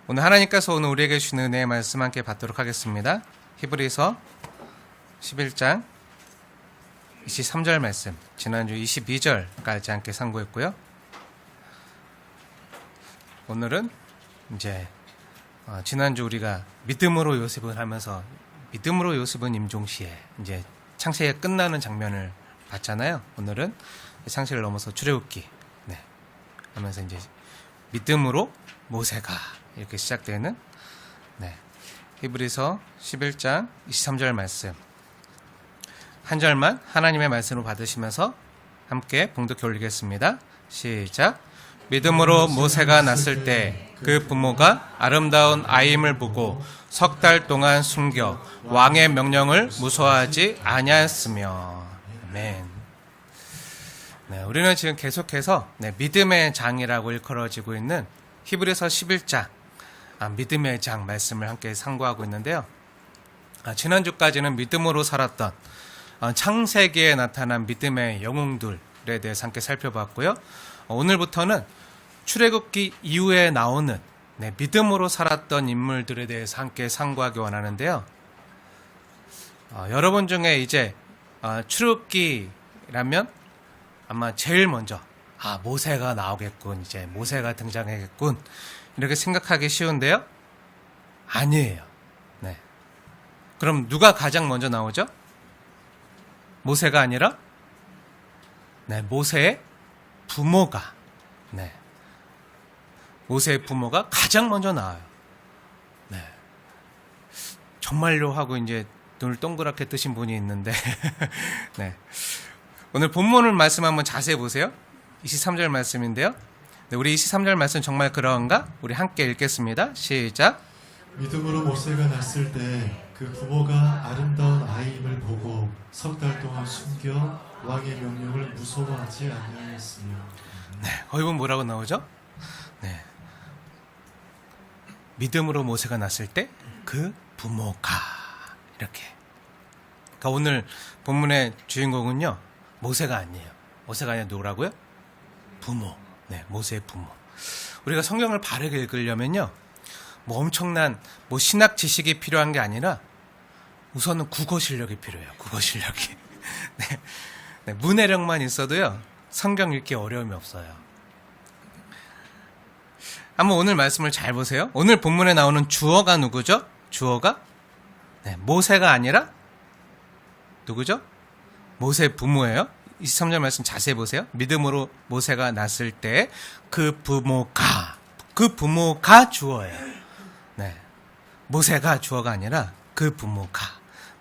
오늘 하나님께서 오늘 우리에게 주시는 은혜의 말씀 함께 받도록 하겠습니다. 히브리서 11장 23절 말씀, 지난주 22절까지 함께 상고했고요. 오늘은 이제 지난주 우리가 믿음으로 요셉을 하면서 믿음으로 요셉은 임종시에 이제 창세기가 끝나는 장면을 봤잖아요. 오늘은 창세기를 넘어서 출애굽기 하면서 이제 믿음으로 모세가 이렇게 시작되는 히브리서 11장 23절 말씀 한 절만 하나님의 말씀으로 받으시면서 함께 봉독해 올리겠습니다. 시작. 믿음으로 모세가 낳았을 때 그 부모가 아름다운 아임을 보고 석 달 동안 숨겨 왕의 명령을 무서워하지 아니하였으며. 아멘. 우리는 지금 계속해서 믿음의 장이라고 일컬어지고 있는 히브리서 11장 믿음의 장 말씀을 함께 상고하고 있는데요. 지난주까지는 믿음으로 살았던 창세기에 나타난 믿음의 영웅들에 대해서 함께 살펴봤고요. 오늘부터는 출애굽기 이후에 나오는 믿음으로 살았던 인물들에 대해서 함께 상고하기 원하는데요. 여러분 중에 이제 출애굽기라면 아마 제일 먼저 모세가 나오겠군, 이제 모세가 등장하겠군 이렇게 생각하기 쉬운데요. 아니에요. 그럼 누가 가장 먼저 나오죠? 모세가 아니라 모세의 부모가 모세의 부모가 가장 먼저 나와요. 정말로 하고 이제 눈을 동그랗게 뜨신 분이 있는데 오늘 본문을 말씀 한번 자세히 보세요. 23절 말씀인데요. 우리 23절 말씀 정말 그런가? 우리 함께 읽겠습니다. 시작. 믿음으로 모세가 낳았을 때 그 부모가 아름다운 아이임을 보고 석 달 동안 숨겨 왕의 명령을 무서워하지 아니하였으며. 거기 보면 뭐라고 나오죠? 믿음으로 모세가 낳았을 때 그 부모가 이렇게. 그러니까 오늘 본문의 주인공은요, 모세가 아니에요. 모세가 아니라 누구라고요? 부모. 모세의 부모. 우리가 성경을 바르게 읽으려면요, 엄청난 신학 지식이 필요한 게 아니라 우선은 국어 실력이 필요해요. 국어 실력이. 문해력만 있어도요, 성경 읽기 어려움이 없어요. 한번 오늘 말씀을 잘 보세요. 오늘 본문에 나오는 주어가 누구죠? 주어가 모세가 아니라 누구죠? 모세의 부모예요. 23절 말씀 자세히 보세요. 믿음으로 모세가 낳았을 때 그 부모가 주어예요. 모세가 주어가 아니라 그 부모가.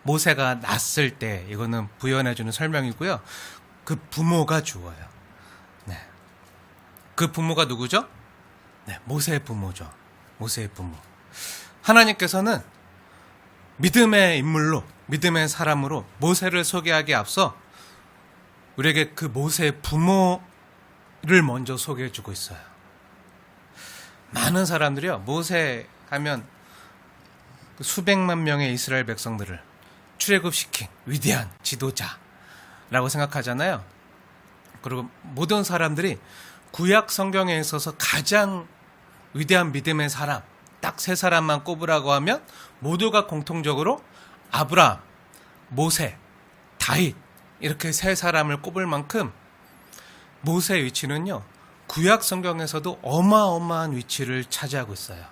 모세가 낳았을 때, 이거는 부연해주는 설명이고요. 그 부모가 주어예요. 그 부모가 누구죠? 모세의 부모죠. 모세의 부모. 하나님께서는 믿음의 인물로, 믿음의 사람으로 모세를 소개하기에 앞서 우리에게 그 모세의 부모를 먼저 소개해주고 있어요. 많은 사람들이요, 모세 하면 수백만 명의 이스라엘 백성들을 출애굽시킨 위대한 지도자라고 생각하잖아요. 그리고 모든 사람들이 구약 성경에 있어서 가장 위대한 믿음의 사람, 딱 세 사람만 꼽으라고 하면 모두가 공통적으로 아브라함, 모세, 다윗 이렇게 세 사람을 꼽을 만큼 모세의 위치는요, 구약 성경에서도 어마어마한 위치를 차지하고 있어요.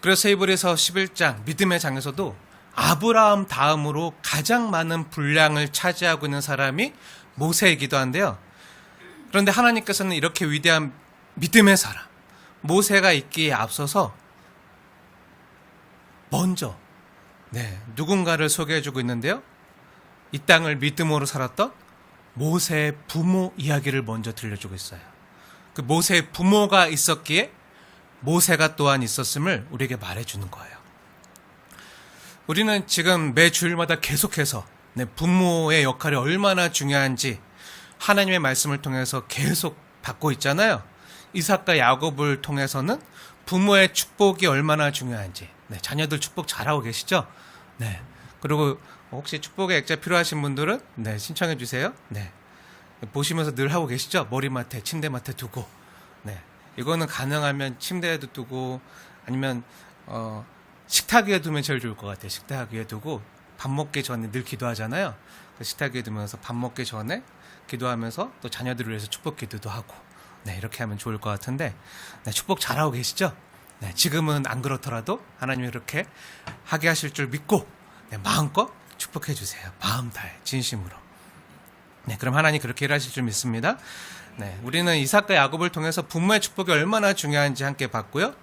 그래서 히브리서 11장 믿음의 장에서도 아브라함 다음으로 가장 많은 분량을 차지하고 있는 사람이 모세이기도 한데요. 그런데 하나님께서는 이렇게 위대한 믿음의 사람 모세가 있기에 앞서서 먼저 누군가를 소개해주고 있는데요. 이 땅을 믿음으로 살았던 모세의 부모 이야기를 먼저 들려주고 있어요. 그 모세의 부모가 있었기에 모세가 또한 있었음을 우리에게 말해주는 거예요. 우리는 지금 매 주일마다 계속해서 부모의 역할이 얼마나 중요한지 하나님의 말씀을 통해서 계속 받고 있잖아요. 이삭과 야곱을 통해서는 부모의 축복이 얼마나 중요한지. 자녀들 축복 잘하고 계시죠? 그리고 혹시 축복의 액자 필요하신 분들은 신청해 주세요. 보시면서 늘 하고 계시죠? 머리맡에 침대맡에 두고 이거는 가능하면 침대에도 두고 아니면 식탁 위에 두면 제일 좋을 것 같아요. 식탁 위에 두고 밥 먹기 전에 늘 기도하잖아요. 그 식탁 위에 두면서 밥 먹기 전에 기도하면서 또 자녀들을 위해서 축복 기도도 하고, 네, 이렇게 하면 좋을 것 같은데, 네, 축복 잘하고 계시죠? 네, 지금은 안 그렇더라도 하나님이 그렇게 하게 하실 줄 믿고, 네, 마음껏 축복해 주세요. 마음 다해, 진심으로. 네, 그럼 하나님 그렇게 일하실 줄 믿습니다. 네, 우리는 이삭과 야곱을 통해서 부모의 축복이 얼마나 중요한지 함께 봤고요.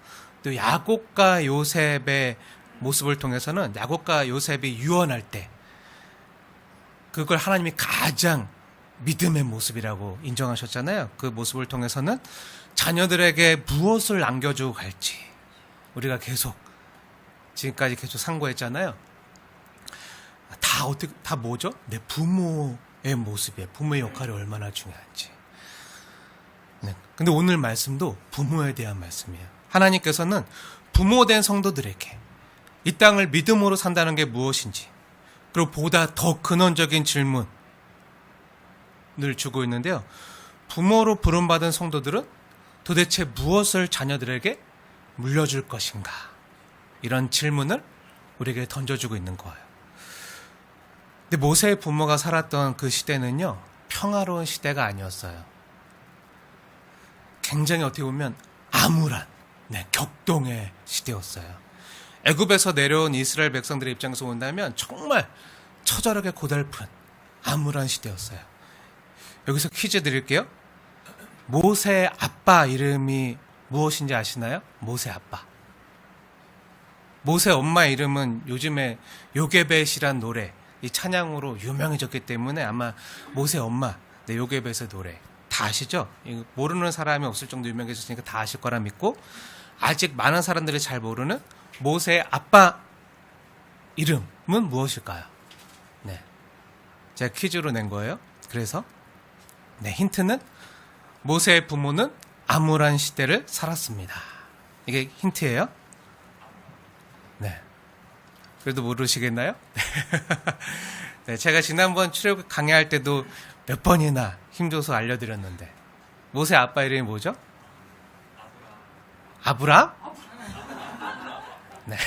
또 야곱과 요셉의 모습을 통해서는 야곱과 요셉이 유언할 때 그걸 하나님이 가장 믿음의 모습이라고 인정하셨잖아요. 그 모습을 통해서는 자녀들에게 무엇을 안겨주고 갈지 우리가 계속 지금까지 계속 상고했잖아요. 다 뭐죠? 내 부모의 모습이에요. 부모의 역할이 얼마나 중요한지. 네. 근데 오늘 말씀도 부모에 대한 말씀이에요. 하나님께서는 부모된 성도들에게 이 땅을 믿음으로 산다는 게 무엇인지, 그리고 보다 더 근원적인 질문을 주고 있는데요. 부모로 부름받은 성도들은 도대체 무엇을 자녀들에게 물려줄 것인가? 이런 질문을 우리에게 던져주고 있는 거예요. 근데 모세의 부모가 살았던 그 시대는요, 평화로운 시대가 아니었어요. 굉장히 어떻게 보면 암울한, 네, 격동의 시대였어요. 애굽에서 내려온 이스라엘 백성들의 입장에서 본다면 정말 처절하게 고달픈 암울한 시대였어요. 여기서 퀴즈 드릴게요. 모세의 아빠 이름이 무엇인지 아시나요? 모세 아빠. 모세 엄마 이름은 요즘에 요게벳이란 노래, 이 찬양으로 유명해졌기 때문에 아마 모세 엄마, 네, 요게벳의 노래 다 아시죠? 모르는 사람이 없을 정도 유명해졌으니까 다 아실 거라 믿고, 아직 많은 사람들이 잘 모르는 모세의 아빠 이름은 무엇일까요? 네, 제가 퀴즈로 낸 거예요. 그래서 네, 힌트는 모세의 부모는 암울한 시대를 살았습니다. 이게 힌트예요. 네, 그래도 모르시겠나요? 네, 제가 지난번 출애굽 강의할 때도 몇 번이나 힘줘서 알려드렸는데, 모세 아빠 이름이 뭐죠? 아브람? 네.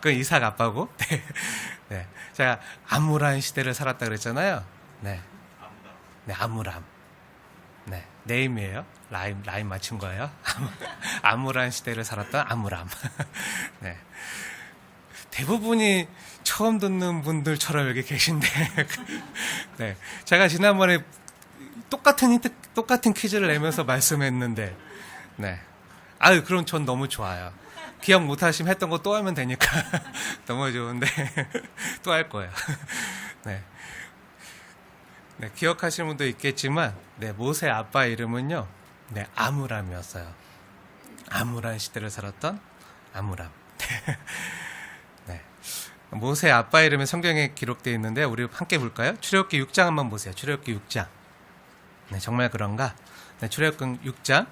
그건 이삭 아빠고. 네. 네. 제가 암울한 시대를 살았다 그랬잖아요. 네. 네, 암울함. 네. 네임이에요. 라임 맞춘 거예요. 암울한 시대를 살았던 암울함. 네. 대부분이 처음 듣는 분들처럼 여기 계신데, 네. 제가 지난번에 똑같은 퀴즈를 내면서 말씀했는데, 네. 아유, 그럼 전 너무 좋아요. 기억 못하시면 했던 거 또 하면 되니까 너무 좋은데 또 할 거예요. 네. 네, 기억하시는 분도 있겠지만, 네, 모세 아빠 이름은요, 네, 암울함이었어요. 암울한 시대를 살았던 암울함. 네. 모세 아빠 이름은 성경에 기록되어 있는데 우리 함께 볼까요? 출애굽기 6장 한번 보세요. 출애굽기 6장. 네, 정말 그런가? 네, 출애굽기 6장.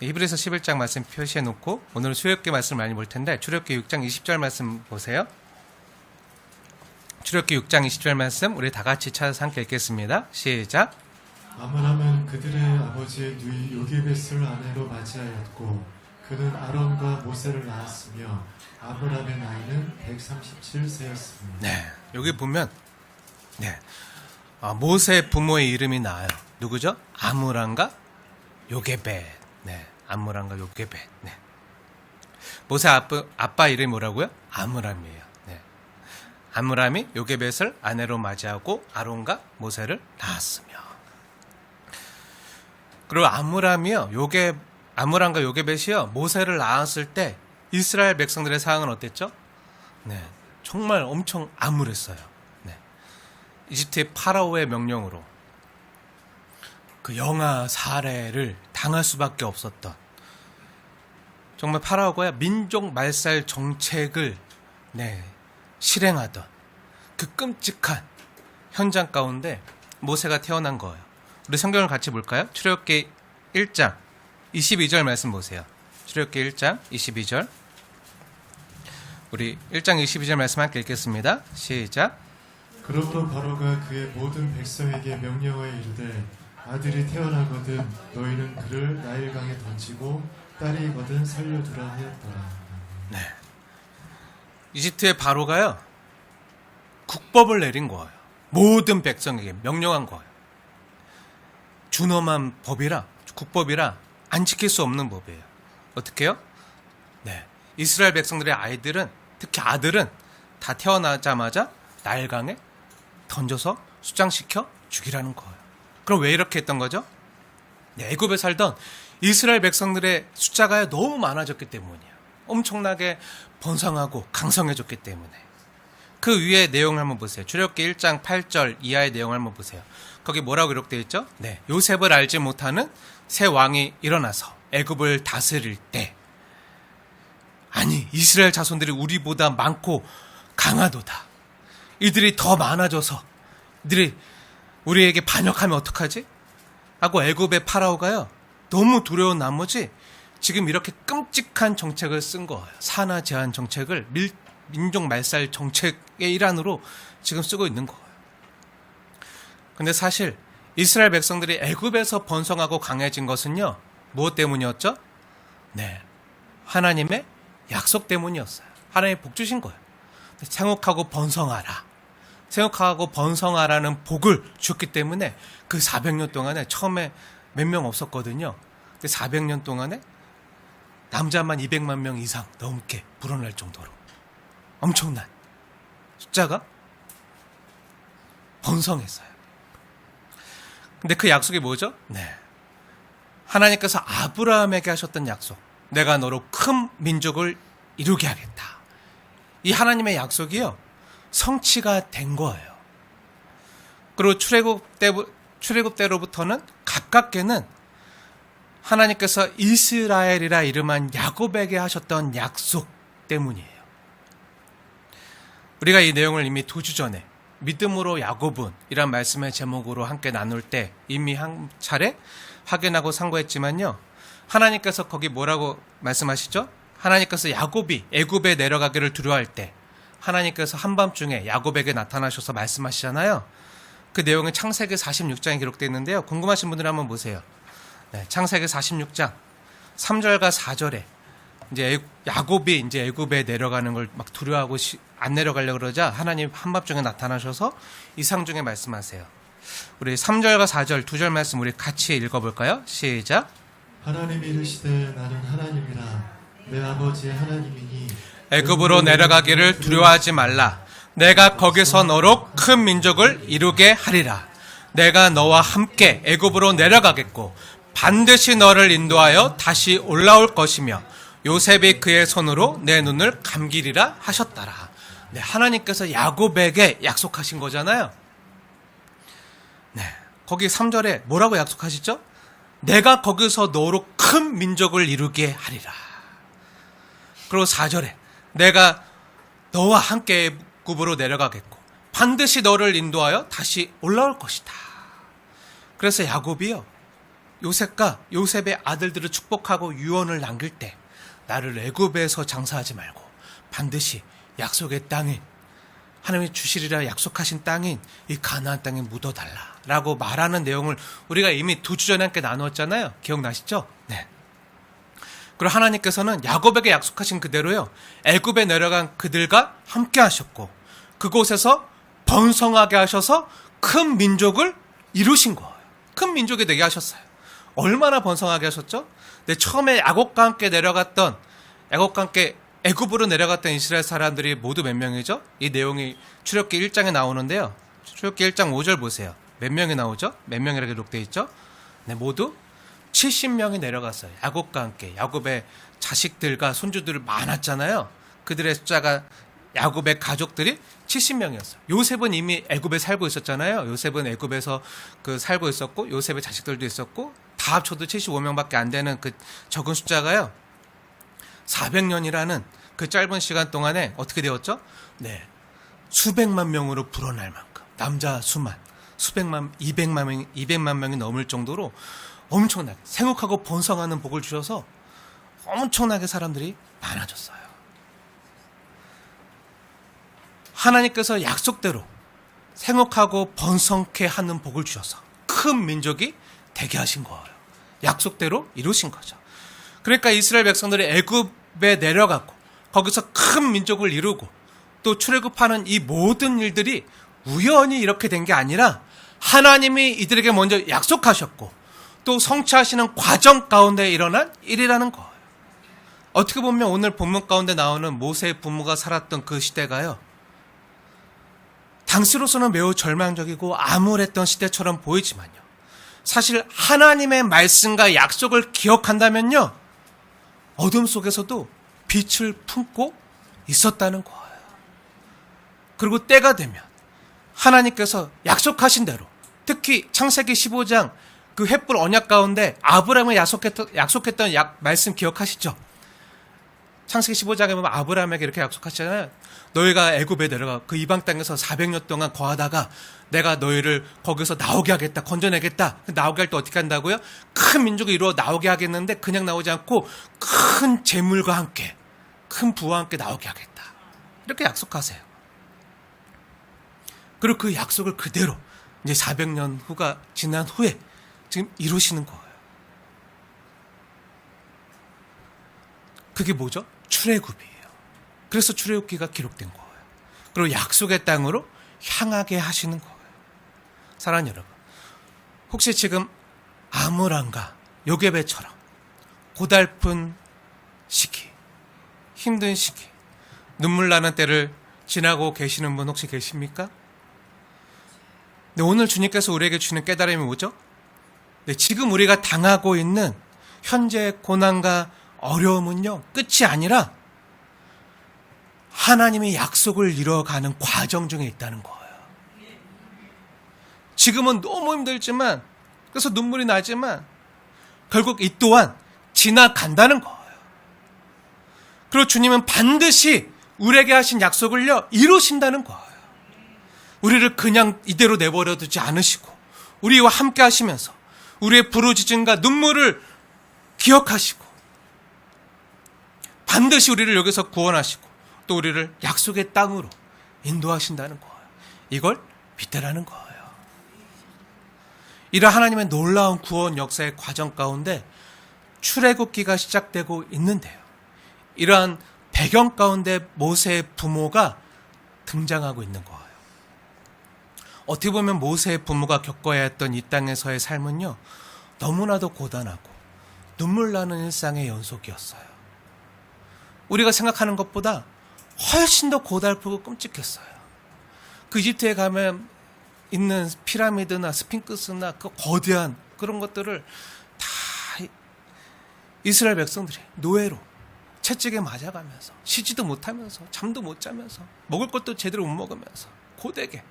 히브리서 11장 말씀 표시해 놓고 오늘은 출애굽기 말씀 많이 볼 텐데, 출애굽기 6장 20절 말씀 보세요. 출애굽기 6장 20절 말씀 우리 다 같이 찾아서 함께 읽겠습니다. 시작. 아므람은 그들의 아버지의 누이 요게벳을 아내로 맞이하였고 그는 아론과 모세를 낳았으며 아므람의 나이는 137세였습니다. 네, 여기 보면 네, 모세 부모의 이름이 나와요. 누구죠? 아므람과 요게벳. 네, 아므람과 요게벳. 네. 모세 아빠 이름이 뭐라고요? 아므람이에요. 네. 아므람이 요게벳을 아내로 맞이하고 아론과 모세를 낳았으며. 그리고 아므람과 요게벳이요, 모세를 낳았을 때 이스라엘 백성들의 상황은 어땠죠? 네, 정말 엄청 암울했어요. 네. 이집트의 파라오의 명령으로 그 영아 살해를 당할 수밖에 없었던, 정말 파라오가 민족 말살 정책을 네, 실행하던 그 끔찍한 현장 가운데 모세가 태어난 거예요. 우리 성경을 같이 볼까요? 출애굽기 1장 22절 말씀 보세요. 출애굽기 1장 22절. 우리 1장 22절 말씀 함께 읽겠습니다. 시작. 그러므로 바로가 그의 모든 백성에게 명령하여 이르되 아들이 태어나거든 너희는 그를 나일강에 던지고 딸이거든 살려두라 하였더라. 네. 이집트의 바로가요, 국법을 내린 거예요. 모든 백성에게 명령한 거예요. 준엄한 법이라, 국법이라 안 지킬 수 없는 법이에요. 어떻게 해요? 네. 이스라엘 백성들의 아이들은, 특히 아들은 다 태어나자마자 나일강에 던져서 수장시켜 죽이라는 거예요. 그럼 왜 이렇게 했던 거죠? 네, 애굽에 살던 이스라엘 백성들의 숫자가 너무 많아졌기 때문이에요. 엄청나게 번성하고 강성해졌기 때문에. 그 위에 내용을 한번 보세요. 출애굽기 1장 8절 이하의 내용을 한번 보세요. 거기 뭐라고 기록되어 있죠? 네, 요셉을 알지 못하는 새 왕이 일어나서 애굽을 다스릴 때, 아니 이스라엘 자손들이 우리보다 많고 강하도다. 이들이 더 많아져서 이들이 우리에게 반역하면 어떡하지? 하고 애굽의 파라오가요, 너무 두려운 나머지 지금 이렇게 끔찍한 정책을 쓴 거예요. 산하 제한 정책을 민족 말살 정책의 일환으로 지금 쓰고 있는 거예요. 근데 사실 이스라엘 백성들이 애굽에서 번성하고 강해진 것은요, 무엇 때문이었죠? 네, 하나님의 약속 때문이었어요. 하나님이 복 주신 거예요. 생육하고 번성하라. 생육하고 번성하라는 복을 주었기 때문에 그 400년 동안에 처음에 몇 명 없었거든요. 근데 400년 동안에 남자만 200만 명 이상 넘게 불어날 정도로 엄청난 숫자가 번성했어요. 근데 그 약속이 뭐죠? 네, 하나님께서 아브라함에게 하셨던 약속. 내가 너로 큰 민족을 이루게 하겠다. 이 하나님의 약속이요, 성취가 된 거예요. 그리고 출애굽 때로부터는 가깝게는 하나님께서 이스라엘이라 이름한 야곱에게 하셨던 약속 때문이에요. 우리가 이 내용을 이미 2주 전에 믿음으로 야곱은 이란 말씀의 제목으로 함께 나눌 때 이미 한 차례 확인하고 상고했지만요, 하나님께서 거기 뭐라고 말씀하시죠? 하나님께서 야곱이 애굽에 내려가기를 두려워할 때 하나님께서 한밤중에 야곱에게 나타나셔서 말씀하시잖아요. 그 내용은 창세기 46장에 기록되어 있는데요. 궁금하신 분들 한번 보세요. 네, 창세기 46장 3절과 4절에 이제 야곱이 이제 애굽에 내려가는 걸 막 두려워하고 안 내려가려고 그러자 하나님 한밤중에 나타나셔서 이상 중에 말씀하세요. 우리 3절과 4절 2절 말씀 우리 같이 읽어볼까요? 시작. 하나님이 이르시되 나는 하나님이라 내 아버지의 하나님이니 애굽으로 내려가기를 두려워하지 말라. 내가 거기서 너로 큰 민족을 이루게 하리라. 내가 너와 함께 애굽으로 내려가겠고 반드시 너를 인도하여 다시 올라올 것이며 요셉이 그의 손으로 내 눈을 감기리라 하셨더라. 네, 하나님께서 야곱에게 약속하신 거잖아요. 네, 거기 3절에 뭐라고 약속하시죠? 내가 거기서 너로 큰 민족을 이루게 하리라. 그리고 4절에 내가 너와 함께 애굽으로 내려가겠고 반드시 너를 인도하여 다시 올라올 것이다. 그래서 야곱이요, 요셉과 요셉의 아들들을 축복하고 유언을 남길 때 나를 애굽에서 장사하지 말고 반드시 약속의 땅인, 하나님이 주시리라 약속하신 땅인 이 가나안 땅에 묻어달라 라고 말하는 내용을 우리가 이미 2주 전에 함께 나누었잖아요. 기억나시죠? 네. 그리고 하나님께서는 야곱에게 약속하신 그대로요, 애굽에 내려간 그들과 함께 하셨고 그곳에서 번성하게 하셔서 큰 민족을 이루신 거예요. 큰 민족이 되게 하셨어요. 얼마나 번성하게 하셨죠? 네, 처음에 야곱과 함께 애굽으로 내려갔던 이스라엘 사람들이 모두 몇 명이죠? 이 내용이 출애굽기 1장에 나오는데요. 출애굽기 1장 5절 보세요. 몇 명이 나오죠? 몇 명이라고 기록되어 있죠? 네, 모두 70명이 내려갔어요. 야곱과 함께. 야곱의 자식들과 손주들 많았잖아요. 그들의 숫자가, 야곱의 가족들이 70명이었어요. 요셉은 이미 애굽에 살고 있었잖아요. 요셉은 애굽에서 살고 있었고 요셉의 자식들도 있었고 다 합쳐도 75명밖에 안 되는 그 적은 숫자가요, 400년이라는 그 짧은 시간 동안에 어떻게 되었죠? 네, 수백만 명으로 불어날 만큼 남자 수만 수백만 200만 명이 넘을 정도로 엄청나게 생육하고 번성하는 복을 주셔서 엄청나게 사람들이 많아졌어요. 하나님께서 약속대로 생육하고 번성케 하는 복을 주셔서 큰 민족이 되게 하신 거예요. 약속대로 이루신 거죠. 그러니까 이스라엘 백성들이 애굽에 내려가고 거기서 큰 민족을 이루고 또 출애굽하는 이 모든 일들이 우연히 이렇게 된 게 아니라 하나님이 이들에게 먼저 약속하셨고 또 성취하시는 과정 가운데 일어난 일이라는 거예요. 어떻게 보면 오늘 본문 가운데 나오는 모세의 부모가 살았던 그 시대가요, 당시로서는 매우 절망적이고 암울했던 시대처럼 보이지만요, 사실 하나님의 말씀과 약속을 기억한다면요, 어둠 속에서도 빛을 품고 있었다는 거예요. 그리고 때가 되면 하나님께서 약속하신 대로, 특히 창세기 15장 그 횃불 언약 가운데 아브라함을 약속했던 말씀 기억하시죠? 창세기 15장에 보면 아브라함에게 이렇게 약속하시잖아요. 너희가 애굽에 내려가 그 이방 땅에서 400년 동안 거하다가 내가 너희를 거기서 나오게 하겠다, 건져내겠다. 나오게 할 때 어떻게 한다고요? 큰 민족을 이루어 나오게 하겠는데 그냥 나오지 않고 큰 재물과 함께, 큰 부와 함께 나오게 하겠다. 이렇게 약속하세요. 그리고 그 약속을 그대로 이제 400년 후가 지난 후에 지금 이루시는 거예요. 그게 뭐죠? 출애굽이에요. 그래서 출애굽기가 기록된 거예요. 그리고 약속의 땅으로 향하게 하시는 거예요. 사랑하는 여러분, 혹시 지금 암울함과 요괴배처럼 고달픈 시기, 힘든 시기, 눈물 나는 때를 지나고 계시는 분 혹시 계십니까? 네, 오늘 주님께서 우리에게 주는 깨달음이 뭐죠? 네, 지금 우리가 당하고 있는 현재의 고난과 어려움은요, 끝이 아니라 하나님의 약속을 이뤄가는 과정 중에 있다는 거예요. 지금은 너무 힘들지만, 그래서 눈물이 나지만 결국 이 또한 지나간다는 거예요. 그리고 주님은 반드시 우리에게 하신 약속을요, 이루신다는 거예요. 우리를 그냥 이대로 내버려 두지 않으시고 우리와 함께 하시면서 우리의 부르짖음과 눈물을 기억하시고 반드시 우리를 여기서 구원하시고 또 우리를 약속의 땅으로 인도하신다는 거예요. 이걸 믿으라는 거예요. 이런 하나님의 놀라운 구원 역사의 과정 가운데 출애굽기가 시작되고 있는데요, 이러한 배경 가운데 모세의 부모가 등장하고 있는 거예요. 어떻게 보면 모세의 부모가 겪어야 했던 이 땅에서의 삶은요, 너무나도 고단하고 눈물 나는 일상의 연속이었어요. 우리가 생각하는 것보다 훨씬 더 고달프고 끔찍했어요. 그 이집트에 가면 있는 피라미드나 스핑크스나 그 거대한 그런 것들을 다 이스라엘 백성들이 노예로 채찍에 맞아가면서 쉬지도 못하면서 잠도 못 자면서 먹을 것도 제대로 못 먹으면서 고되게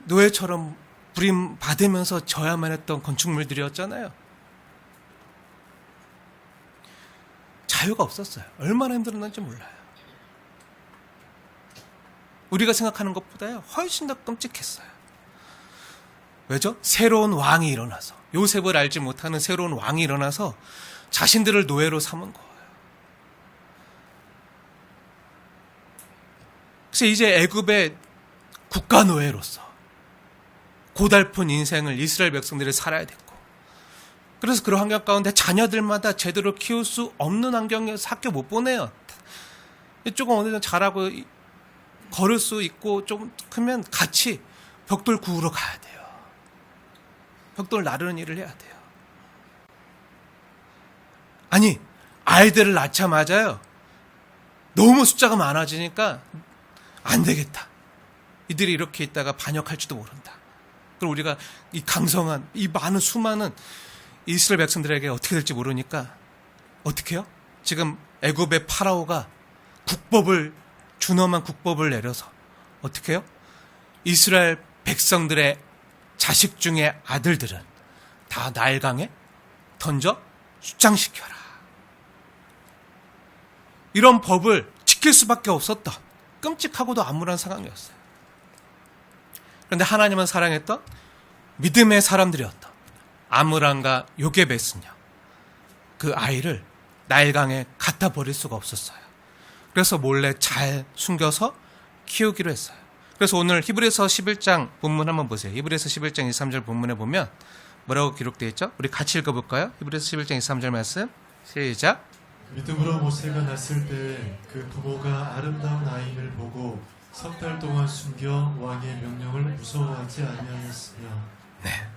노예처럼 부림 받으면서 져야만 했던 건축물들이었잖아요. 자유가 없었어요. 얼마나 힘들었는지 몰라요. 우리가 생각하는 것보다요, 훨씬 더 끔찍했어요. 왜죠? 새로운 왕이 일어나서, 요셉을 알지 못하는 새로운 왕이 일어나서 자신들을 노예로 삼은 거예요. 그래서 이제 애굽의 국가 노예로서 고달픈 인생을 이스라엘 백성들이 살아야 됐고, 그래서 그런 환경 가운데 자녀들마다 제대로 키울 수 없는 환경에서 학교 못 보내요. 조금 어느 정도 잘하고 걸을 수 있고 좀 크면 같이 벽돌 구우러 가야 돼요. 벽돌 나르는 일을 해야 돼요. 아니, 아이들을 낳자마자요, 너무 숫자가 많아지니까 안 되겠다. 이들이 이렇게 있다가 반역할지도 모른다. 그럼 우리가 이 강성한, 이 많은 수많은 이스라엘 백성들에게 어떻게 될지 모르니까 어떻게 해요? 지금 애굽의 파라오가 준엄한 국법을 내려서 어떻게 해요? 이스라엘 백성들의 자식 중에 아들들은 다 나일강에 던져 수장시켜라. 이런 법을 지킬 수밖에 없었던 끔찍하고도 암울한 상황이었어요. 그런데 하나님은 사랑했던 믿음의 사람들이었던 아므람과 요게벳은요, 그 아이를 나일강에 갖다 버릴 수가 없었어요. 그래서 몰래 잘 숨겨서 키우기로 했어요. 그래서 오늘 히브리서 11장 본문 한번 보세요. 히브리서 11장 23절 본문에 보면 뭐라고 기록되어 있죠? 우리 같이 읽어볼까요? 히브리서 11장 23절 말씀 시작. 믿음으로 모세가 낳았을 때 그 부모가 아름다운 아이를 보고 석 달 동안 숨겨 왕의 명령을 무서워하지 아니하였으며. 네.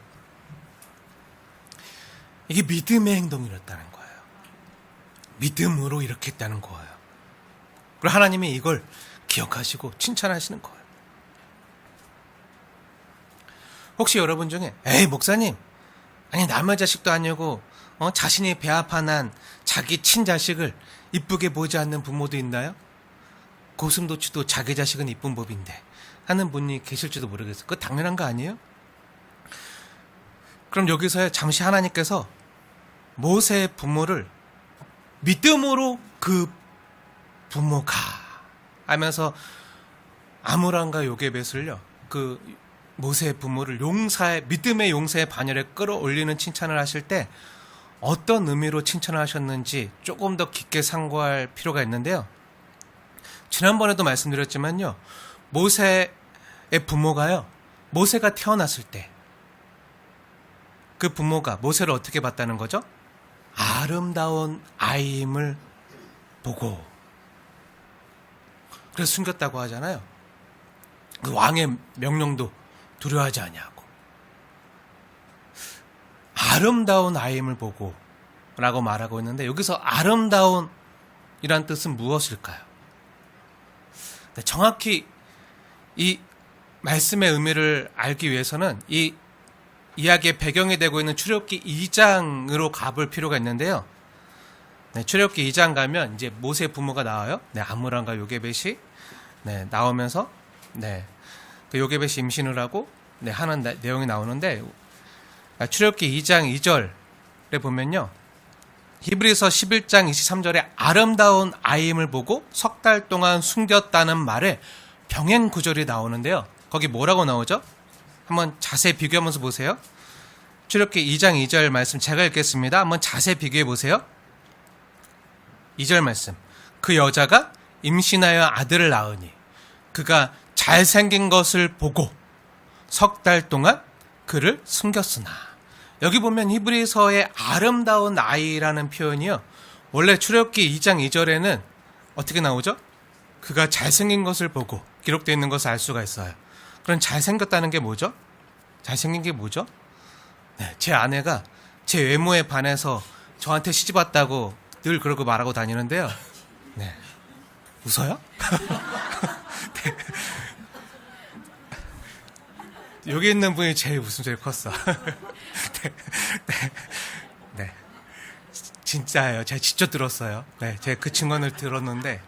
이게 믿음의 행동이었다는 거예요. 믿음으로 이렇게 했다는 거예요. 그리고 하나님이 이걸 기억하시고 칭찬하시는 거예요. 혹시 여러분 중에 에이 목사님, 아니 남의 자식도 아니고 자신이 배 아파 난 자기 친자식을 이쁘게 보지 않는 부모도 있나요? 고슴도치도 자기 자식은 이쁜 법인데 하는 분이 계실지도 모르겠어요. 그거 당연한 거 아니에요? 그럼 여기서 잠시 하나님께서 모세의 부모를 믿음으로 그 부모가 하면서 아므람과 요게벳을요, 그 모세의 부모를 믿음의 용사의 반열에 끌어올리는 칭찬을 하실 때 어떤 의미로 칭찬을 하셨는지 조금 더 깊게 상고할 필요가 있는데요. 지난번에도 말씀드렸지만요, 모세의 부모가요, 모세가 태어났을 때 그 부모가 모세를 어떻게 봤다는 거죠? 아름다운 아이임을 보고, 그래서 숨겼다고 하잖아요. 그 왕의 명령도 두려워하지 아니하고 아름다운 아이임을 보고 라고 말하고 있는데, 여기서 아름다운 이란 뜻은 무엇일까요? 정확히 이 말씀의 의미를 알기 위해서는 이 이야기의 배경이 되고 있는 출애굽기 2장으로 가볼 필요가 있는데요. 네, 출애굽기 2장 가면 이제 모세의 부모가 나와요. 네, 아므람과 요게벳이 나오면서 그 요게벳이 임신을 하고 하는 내용이 나오는데, 출애굽기 2장 2절에 보면요, 히브리서 11장 23절에 아름다운 아이임을 보고 석 달 동안 숨겼다는 말에 병행 구절이 나오는데요. 거기 뭐라고 나오죠? 한번 자세히 비교하면서 보세요. 출애굽기 2장 2절 말씀 제가 읽겠습니다. 한번 자세히 비교해 보세요. 2절 말씀. 그 여자가 임신하여 아들을 낳으니 그가 잘생긴 것을 보고 석 달 동안 그를 숨겼으나. 여기 보면 히브리서의 아름다운 아이라는 표현이요, 원래 출애굽기 2장 2절에는 어떻게 나오죠? 그가 잘생긴 것을 보고 기록되어 있는 것을 알 수가 있어요. 그럼 잘생겼다는 게 뭐죠? 잘생긴 게 뭐죠? 네, 제 아내가 제 외모에 반해서 저한테 시집 왔다고 늘 그러고 말하고 다니는데요. 네. 웃어요? 네. 여기 있는 분이 제일 웃음소리 컸어. 네. 진짜예요. 제가 직접 들었어요. 네. 제가 그 증언을 들었는데,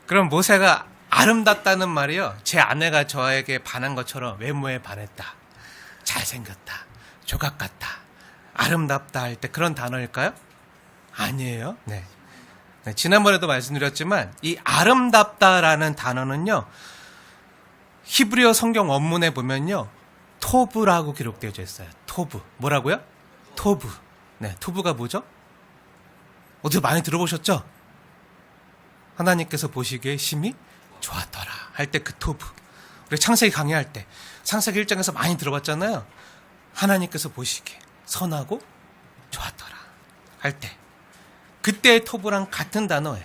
그럼 모세가 아름답다는 말이요, 제 아내가 저에게 반한 것처럼 외모에 반했다, 잘생겼다, 조각 같다, 아름답다 할 때 그런 단어일까요? 아니에요. 네. 지난번에도 말씀드렸지만 이 아름답다라는 단어는요, 히브리어 성경 원문에 보면요, 토브라고 기록되어 있어요. 토브. 뭐라고요? 토브. 네, 토브가 뭐죠? 어디서 많이 들어보셨죠? 하나님께서 보시기에 심히 좋았더라 할 때 그 토브. 우리 창세기 강의할 때 창세기 1장에서 많이 들어봤잖아요. 하나님께서 보시기에 선하고 좋았더라 할 때, 그때의 토브랑 같은 단어예요.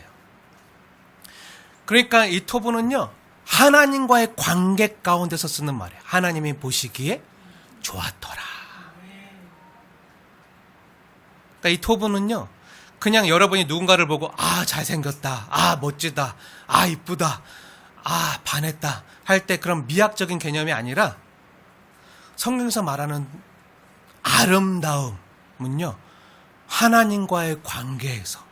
그러니까 이 토브는요, 하나님과의 관계 가운데서 쓰는 말이에요. 하나님이 보시기에 좋았더라. 그러니까 이 토브는요, 그냥 여러분이 누군가를 보고 잘생겼다, 멋지다, 이쁘다, 반했다 할 때 그런 미학적인 개념이 아니라, 성경에서 말하는 아름다움은요, 하나님과의 관계에서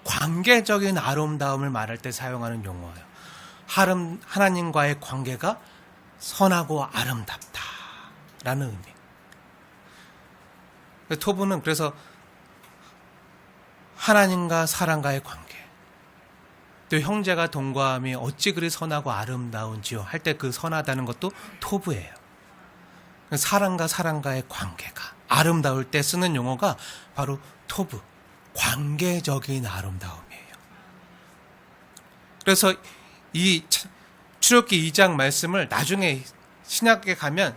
관계적인 아름다움을 말할 때 사용하는 용어예요. 하나님과의 관계가 선하고 아름답다라는 의미. 토부는 그래서 하나님과 사람과의 관계, 또 형제가 동거함이 어찌 그리 선하고 아름다운지요 할 때 그 선하다는 것도 토부예요. 사람과 사람과의 관계가 아름다울 때 쓰는 용어가 바로 토부, 관계적인 아름다움이에요. 그래서 이 출애굽기 2장 말씀을 나중에 신약에 가면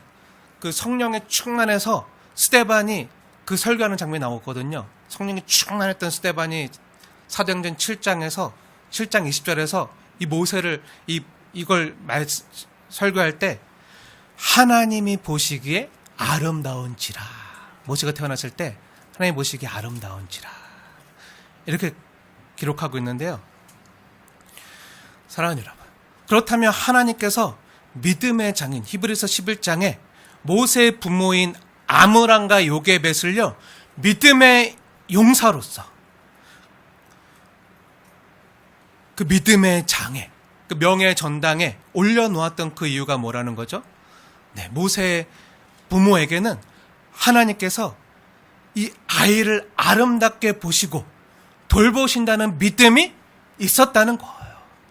그 성령에 충만해서 스데반이 그 설교하는 장면이 나오거든요. 성령이 충만했던 스데반이 사도행전 7장에서 7장 20절에서 이 모세를 이걸 설교할 때 하나님이 보시기에 아름다운지라. 모세가 태어났을 때 하나님 보시기에 아름다운지라. 이렇게 기록하고 있는데요. 사랑하는 여러분, 그렇다면 하나님께서 믿음의 장인 히브리서 11장에 모세의 부모인 아므람과 요게벳을요 믿음의 용사로서 그 믿음의 장에 그 명예 전당에 올려놓았던 그 이유가 뭐라는 거죠? 네, 모세의 부모에게는 하나님께서 이 아이를 아름답게 보시고 돌보신다는 믿음이 있었다는 거예요.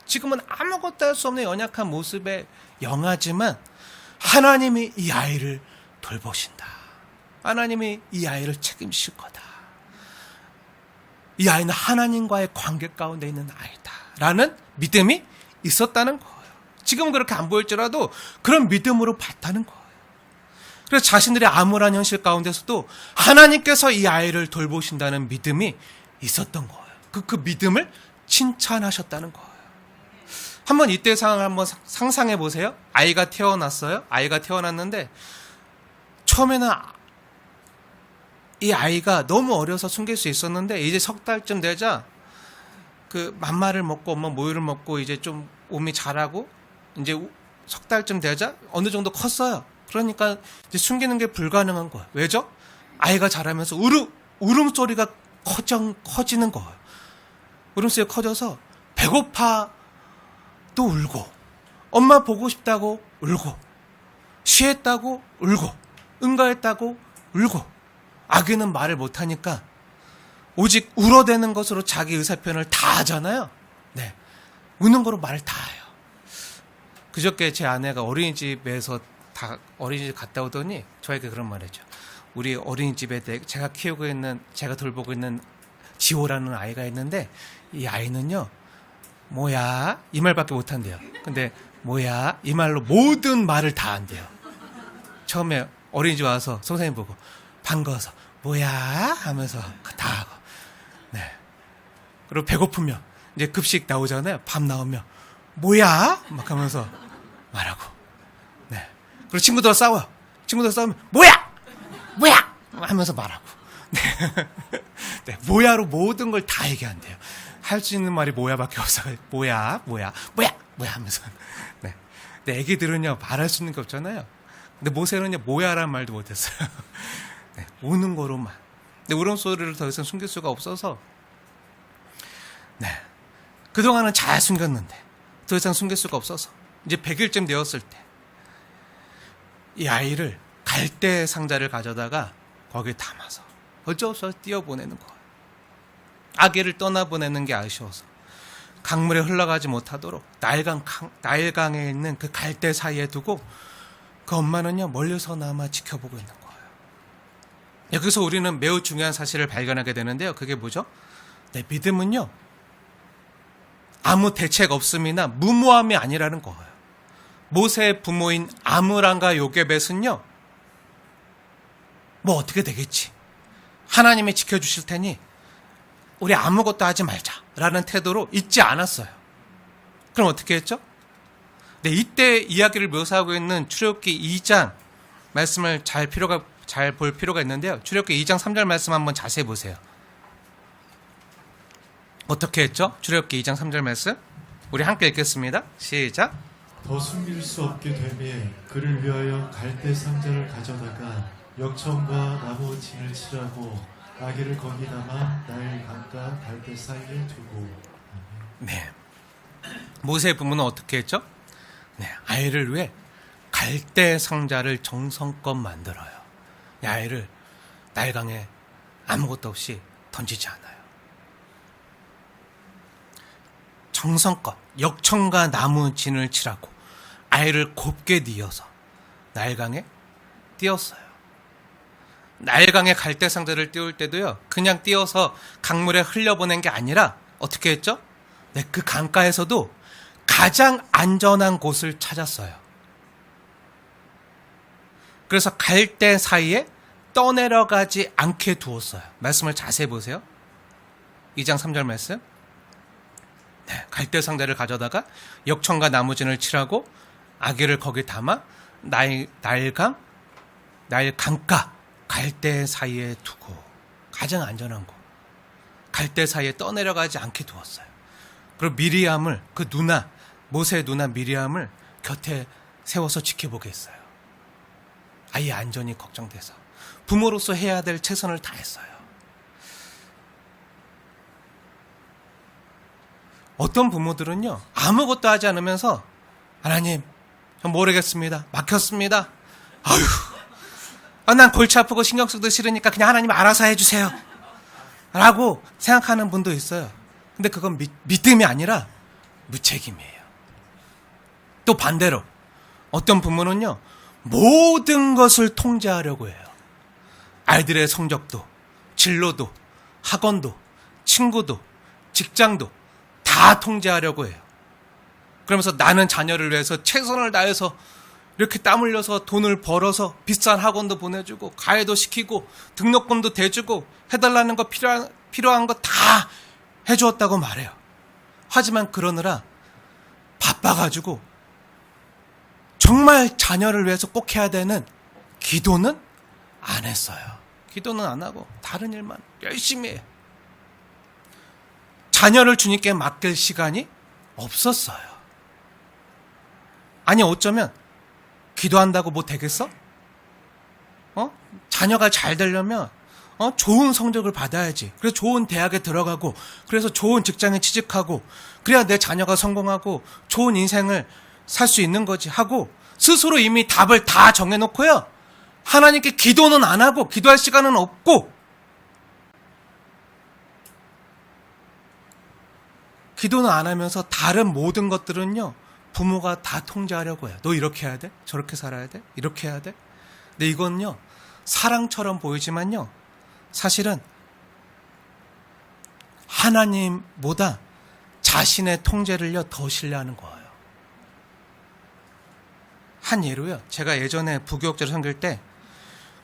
지금은 아무것도 할 수 없는 연약한 모습의 영아지만 하나님이 이 아이를 돌보신다. 하나님이 이 아이를 책임질 거다. 이 아이는 하나님과의 관계 가운데 있는 아이다. 라는 믿음이 있었다는 거예요. 지금은 그렇게 안 보일지라도 그런 믿음으로 봤다는 거예요. 그래서 자신들의 암울한 현실 가운데서도 하나님께서 이 아이를 돌보신다는 믿음이 있었던 거예요. 그 믿음을 칭찬하셨다는 거예요. 한번 이때 상황을 한번 상상해 보세요. 아이가 태어났어요. 아이가 태어났는데 처음에는 이 아이가 너무 어려서 숨길 수 있었는데 이제 석 달쯤 되자 그 맘마를 먹고 엄마 모유를 먹고 이제 좀 몸이 자라고 이제 석 달쯤 되자 어느 정도 컸어요. 그러니까 이제 숨기는 게 불가능한 거예요. 왜죠? 아이가 자라면서 울음소리가 커지는 거예요. 울음소리가 커져서 배고파 또 울고 엄마 보고 싶다고 울고 쉬했다고 울고 응가했다고 울고 아기는 말을 못하니까 오직 울어대는 것으로 자기 의사표현을 다 하잖아요. 네, 우는 거로 말을 다 해요. 그저께 제 아내가 어린이집에서 어린이집 갔다 오더니 저에게 그런 말 했죠. 우리 어린이집에 제가 키우고 있는 제가 돌보고 있는 지호라는 아이가 있는데 이 아이는요 뭐야 이 말밖에 못한대요. 근데 뭐야 이 말로 모든 말을 다 한대요. 처음에 어린이집 와서 선생님 보고 반가워서 뭐야 하면서 다 하고 네. 그리고 배고프면 이제 급식 나오잖아요. 밥 나오면 뭐야 막 하면서 말하고 네. 그리고 친구들 싸워요. 친구들 싸우면 뭐야 하면서 말하고 네. 네. 뭐야로 모든 걸 다 얘기한대요. 할 수 있는 말이 뭐야밖에 없어요. 뭐야 하면서 네. 근데 애기들은요 말할 수 있는 게 없잖아요. 근데 모세는요 뭐야라는 말도 못했어요. 네. 우는 거로만. 근데 울음소리를 더 이상 숨길 수가 없어서 네. 그동안은 잘 숨겼는데 더 이상 숨길 수가 없어서 이제 100일쯤 되었을 때 이 아이를 갈대 상자를 가져다가 거기에 담아서 어쩔 수 없이 띄어보내는 거예요. 아기를 떠나보내는 게 아쉬워서 강물에 흘러가지 못하도록 나일강에 있는 그 갈대 사이에 두고 그 엄마는요 멀리서나마 지켜보고 있는 거예요. 여기서 우리는 매우 중요한 사실을 발견하게 되는데요. 그게 뭐죠? 네, 믿음은요 아무 대책 없음이나 무모함이 아니라는 거예요. 모세의 부모인 아므람과 요게벳은요 뭐 어떻게 되겠지, 하나님이 지켜주실 테니 우리 아무것도 하지 말자라는 태도로 있지 않았어요. 그럼 어떻게 했죠? 네, 이때 이야기를 묘사하고 있는 출애굽기 2장 말씀을 잘 볼 필요가 있는데요. 출애굽기 2장 3절 말씀 한번 자세히 보세요. 어떻게 했죠? 출애굽기 2장 3절 말씀 우리 함께 읽겠습니다. 시작. 더 숨길 수 없게 되매 그를 위하여 갈대 상자를 가져다가 역청과 나무 진을 칠하고 아기를 거기 담아 나일 강가 갈대 사이에 두고. 네, 모세의 부모는 어떻게 했죠? 네, 아이를 위해 갈대 상자를 정성껏 만들어요. 이 아이를 나일강에 아무것도 없이 던지지 않아요. 정성껏 역청과 나무 진을 칠하고 아이를 곱게 뉘어서 나일강에 띄웠어요. 나일강에 갈대 상자를 띄울 때도요 그냥 띄워서 강물에 흘려보낸 게 아니라 어떻게 했죠? 네, 그 강가에서도 가장 안전한 곳을 찾았어요. 그래서 갈대 사이에 떠내려가지 않게 두었어요. 말씀을 자세히 보세요. 2장 3절 말씀. 네, 갈대 상자를 가져다가 역청과 나무진을 칠하고 아기를 거기 담아 나일 강가 갈대 사이에 두고, 가장 안전한 곳, 갈대 사이에 떠내려가지 않게 두었어요. 그리고 미리암을, 그 누나, 모세의 누나 미리암을 곁에 세워서 지켜보게 했어요. 아이의 안전이 걱정돼서 부모로서 해야 될 최선을 다했어요. 어떤 부모들은요, 아무것도 하지 않으면서 하나님, 전 모르겠습니다, 막혔습니다, 난 골치 아프고 신경 쓰기도 싫으니까 그냥 하나님 알아서 해주세요 라고 생각하는 분도 있어요. 근데 그건 믿음이 아니라 무책임이에요. 또 반대로 어떤 부모는요, 모든 것을 통제하려고 해요. 아이들의 성적도, 진로도, 학원도, 친구도, 직장도 다 통제하려고 해요. 그러면서 나는 자녀를 위해서 최선을 다해서 이렇게 땀 흘려서 돈을 벌어서 비싼 학원도 보내주고 가해도 시키고 등록금도 대주고 해달라는 거 필요한 거 다 해주었다고 말해요. 하지만 그러느라 바빠가지고 정말 자녀를 위해서 꼭 해야 되는 기도는 안 했어요. 기도는 안 하고 다른 일만 열심히 해요. 자녀를 주님께 맡길 시간이 없었어요. 아니 어쩌면 기도한다고 뭐 되겠어? 자녀가 잘 되려면 좋은 성적을 받아야지. 그래서 좋은 대학에 들어가고, 그래서 좋은 직장에 취직하고, 그래야 내 자녀가 성공하고 좋은 인생을 살 수 있는 거지 하고 스스로 이미 답을 다 정해놓고요, 하나님께 기도는 안 하고 기도할 시간은 없고, 기도는 안 하면서 다른 모든 것들은요 부모가 다 통제하려고 해요. 너 이렇게 해야 돼? 저렇게 살아야 돼? 이렇게 해야 돼? 근데 이건요 사랑처럼 보이지만요 사실은 하나님보다 자신의 통제를요 더 신뢰하는 거예요. 한 예로요, 제가 예전에 부교육자로 섬길 때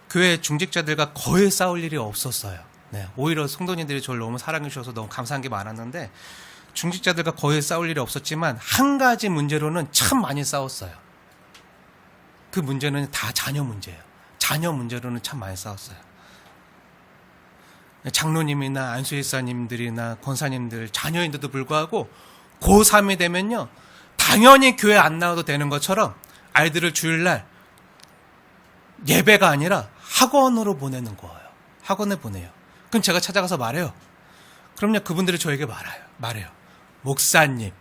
교회 중직자들과 거의 싸울 일이 없었어요. 네, 오히려 성도님들이 저를 너무 사랑해 주셔서 너무 감사한 게 많았는데, 중직자들과 거의 싸울 일이 없었지만 한 가지 문제로는 참 많이 싸웠어요. 그 문제는 다 자녀 문제예요. 자녀 문제로는 참 많이 싸웠어요. 장로님이나 안수일사님들이나 권사님들 자녀인데도 불구하고 고3이 되면요 당연히 교회 안 나와도 되는 것처럼 아이들을 주일날 예배가 아니라 학원으로 보내는 거예요. 학원에 보내요. 그럼 제가 찾아가서 말해요. 그럼요 그분들이 저에게 말해요. 목사님,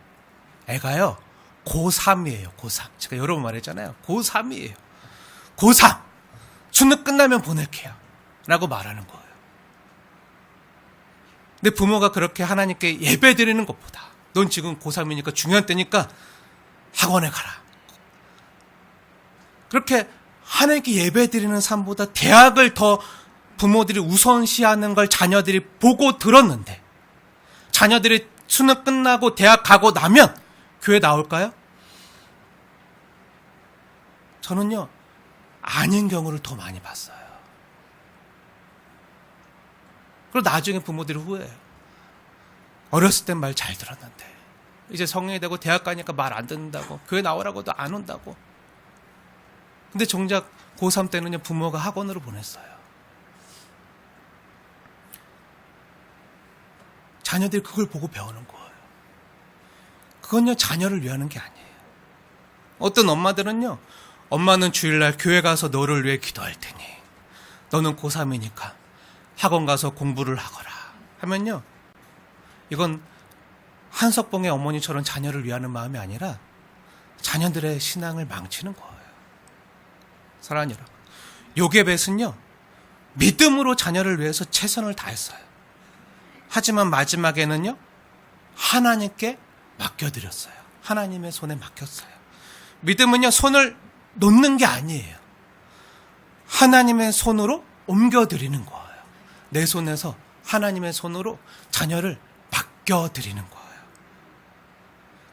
애가요 고3이에요. 고3. 제가 여러 번 말했잖아요. 고3이에요. 고3 수능 끝나면 보낼게요 라고 말하는 거예요. 근데 부모가 그렇게 하나님께 예배 드리는 것보다, 넌 지금 고3이니까 중요한 때니까 학원에 가라, 그렇게 하나님께 예배 드리는 삶보다 대학을 더 부모들이 우선시하는 걸 자녀들이 보고 들었는데, 자녀들이 수능 끝나고 대학 가고 나면 교회 나올까요? 저는요 아닌 경우를 더 많이 봤어요. 그리고 나중에 부모들이 후회해요. 어렸을 땐 말 잘 들었는데 이제 성인이 되고 대학 가니까 말 안 듣는다고, 교회 나오라고도 안 온다고. 근데 정작 고3 때는요 부모가 학원으로 보냈어요. 자녀들이 그걸 보고 배우는 거예요. 그건요 자녀를 위하는 게 아니에요. 어떤 엄마들은요, 엄마는 주일날 교회 가서 너를 위해 기도할 테니 너는 고3이니까 학원 가서 공부를 하거라 하면요, 이건 한석봉의 어머니처럼 자녀를 위하는 마음이 아니라 자녀들의 신앙을 망치는 거예요. 사랑하는 여러분, 요게벳은요 믿음으로 자녀를 위해서 최선을 다했어요. 하지만 마지막에는요 하나님께 맡겨드렸어요. 하나님의 손에 맡겼어요. 믿음은요 손을 놓는 게 아니에요. 하나님의 손으로 옮겨드리는 거예요. 내 손에서 하나님의 손으로 자녀를 맡겨드리는 거예요.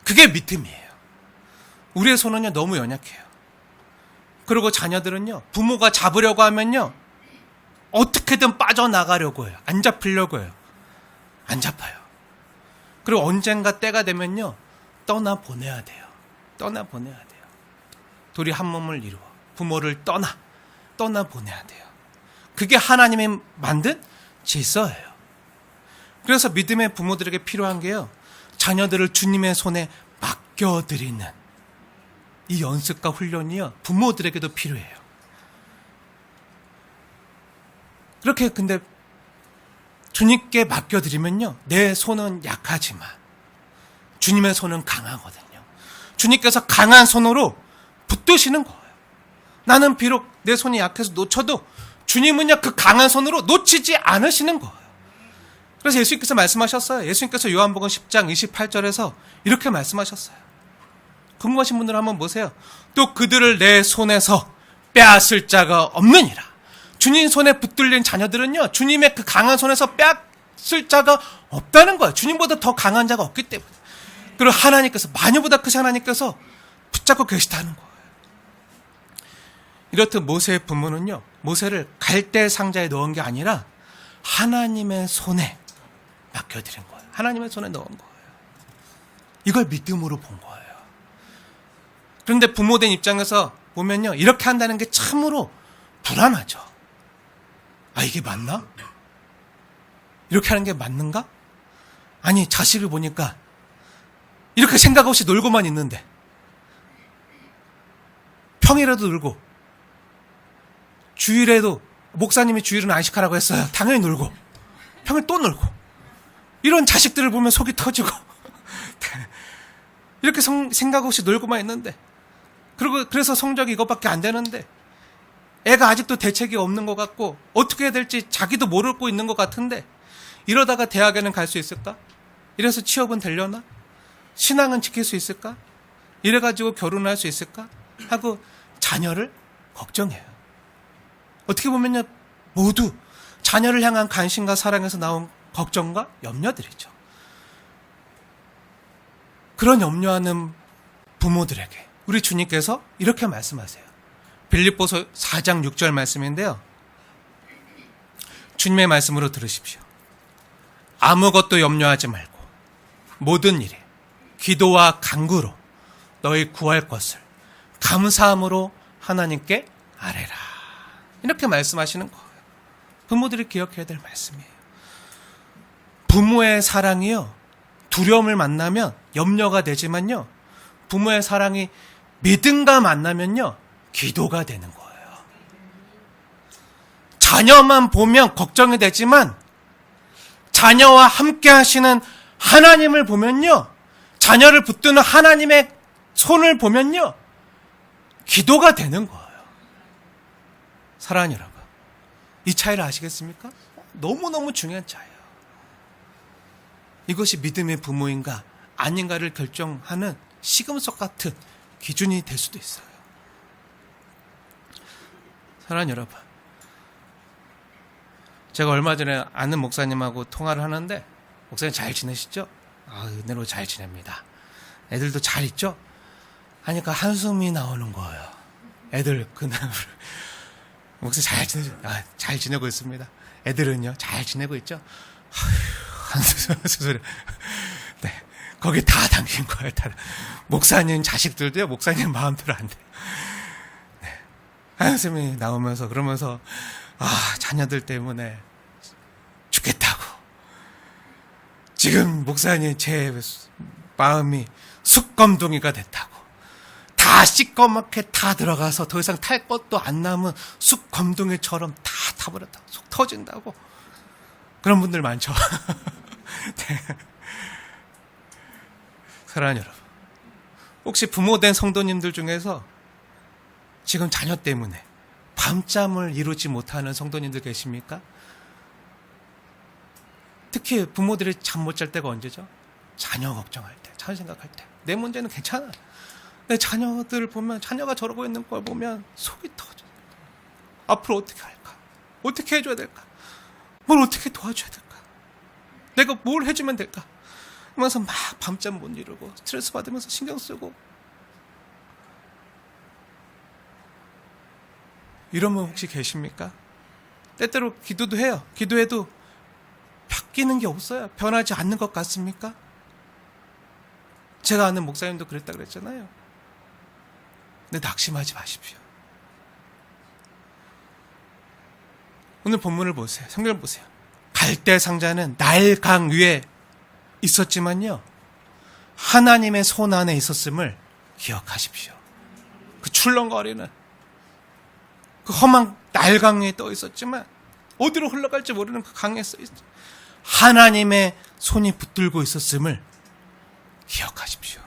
그게 믿음이에요. 우리의 손은요, 너무 연약해요. 그리고 자녀들은요, 부모가 잡으려고 하면요, 어떻게든 빠져나가려고 해요. 안 잡히려고 해요. 안 잡아요. 그리고 언젠가 때가 되면요, 떠나보내야 돼요. 떠나보내야 돼요. 둘이 한 몸을 이루어 부모를 떠나보내야 돼요. 그게 하나님이 만든 질서예요. 그래서 믿음의 부모들에게 필요한 게요, 자녀들을 주님의 손에 맡겨드리는 이 연습과 훈련이요, 부모들에게도 필요해요. 그렇게 근데 주님께 맡겨드리면요, 내 손은 약하지만 주님의 손은 강하거든요. 주님께서 강한 손으로 붙드시는 거예요. 나는 비록 내 손이 약해서 놓쳐도 주님은요, 그 강한 손으로 놓치지 않으시는 거예요. 그래서 예수님께서 말씀하셨어요. 예수님께서 요한복음 10장 28절에서 이렇게 말씀하셨어요. 궁금하신 분들 한번 보세요. 또 그들을 내 손에서 빼앗을 자가 없느니라. 주님 손에 붙들린 자녀들은요, 주님의 그 강한 손에서 빼앗을 자가 없다는 거예요. 주님보다 더 강한 자가 없기 때문에. 그리고 하나님께서, 마녀보다 크신 하나님께서 붙잡고 계시다는 거예요. 이렇듯 모세의 부모는요, 모세를 갈대 상자에 넣은 게 아니라 하나님의 손에 맡겨드린 거예요. 하나님의 손에 넣은 거예요. 이걸 믿음으로 본 거예요. 그런데 부모된 입장에서 보면요, 이렇게 한다는 게 참으로 불안하죠. 아, 이게 맞나? 이렇게 하는 게 맞는가? 아니, 자식을 보니까 이렇게 생각 없이 놀고만 있는데, 평일에도 놀고, 주일에도, 목사님이 주일은 안식하라고 했어요. 당연히 놀고, 평일 또 놀고, 이런 자식들을 보면 속이 터지고, 이렇게 생각 없이 놀고만 있는데, 그래서 성적이 이것밖에 안 되는데, 애가 아직도 대책이 없는 것 같고, 어떻게 해야 될지 자기도 모르고 있는 것 같은데, 이러다가 대학에는 갈 수 있을까? 이래서 취업은 되려나? 신앙은 지킬 수 있을까? 이래가지고 결혼할 수 있을까? 하고 자녀를 걱정해요. 어떻게 보면요, 모두 자녀를 향한 관심과 사랑에서 나온 걱정과 염려들이죠. 그런 염려하는 부모들에게 우리 주님께서 이렇게 말씀하세요. 빌립보서 4장 6절 말씀인데요, 주님의 말씀으로 들으십시오. 아무것도 염려하지 말고 모든 일에 기도와 간구로 너희 구할 것을 감사함으로 하나님께 아뢰라. 이렇게 말씀하시는 거예요. 부모들이 기억해야 될 말씀이에요. 부모의 사랑이요, 두려움을 만나면 염려가 되지만요, 부모의 사랑이 믿음과 만나면요, 기도가 되는 거예요. 자녀만 보면 걱정이 되지만 자녀와 함께 하시는 하나님을 보면요, 자녀를 붙드는 하나님의 손을 보면요, 기도가 되는 거예요. 사랑하는 여러분, 이 차이를 아시겠습니까? 너무너무 중요한 차이예요. 이것이 믿음의 부모인가 아닌가를 결정하는 시금석 같은 기준이 될 수도 있어요. 사랑하는 여러분, 제가 얼마 전에 아는 목사님하고 통화를 하는데, 목사님 잘 지내시죠? 아, 은혜로 잘 지냅니다. 애들도 잘 있죠? 하니까 한숨이 나오는 거예요. 애들 그날 목사님 잘 지내죠? 아, 잘 지내고 있습니다. 애들은요, 잘 지내고 있죠? 한숨 소리. 네, 거기 다 담긴 거예요. 다. 목사님 자식들도요, 목사님 마음대로 안 돼요. 네, 한숨이 나오면서 그러면서, 아, 자녀들 때문에 죽겠다고. 지금 목사님 제 마음이 숯검둥이가 됐다고. 다 시꺼멓게 다 들어가서 더 이상 탈 것도 안 남은 숯검둥이처럼 다 타버렸다. 속 터진다고. 그런 분들 많죠. 네. 사랑하는 여러분, 혹시 부모된 성도님들 중에서 지금 자녀 때문에 밤잠을 이루지 못하는 성도님들 계십니까? 특히 부모들이 잠 못 잘 때가 언제죠? 자녀 걱정할 때, 자녀 생각할 때. 내 문제는 괜찮아. 내 자녀들을 보면, 자녀가 저러고 있는 걸 보면 속이 터져. 앞으로 어떻게 할까? 어떻게 해줘야 될까? 뭘 어떻게 도와줘야 될까? 내가 뭘 해주면 될까? 하면서 막 밤잠 못 이루고 스트레스 받으면서 신경 쓰고 이런 분 혹시 계십니까? 때때로 기도도 해요. 기도해도 바뀌는 게 없어요. 변하지 않는 것 같습니까? 제가 아는 목사님도 그랬다 그랬잖아요. 근데 낙심하지 마십시오. 오늘 본문을 보세요. 성경을 보세요. 갈대 상자는 날강 위에 있었지만요, 하나님의 손 안에 있었음을 기억하십시오. 그 출렁거리는 그 험한 날강 위에 떠 있었지만 어디로 흘러갈지 모르는 그 강에 써 있죠. 하나님의 손이 붙들고 있었음을 기억하십시오.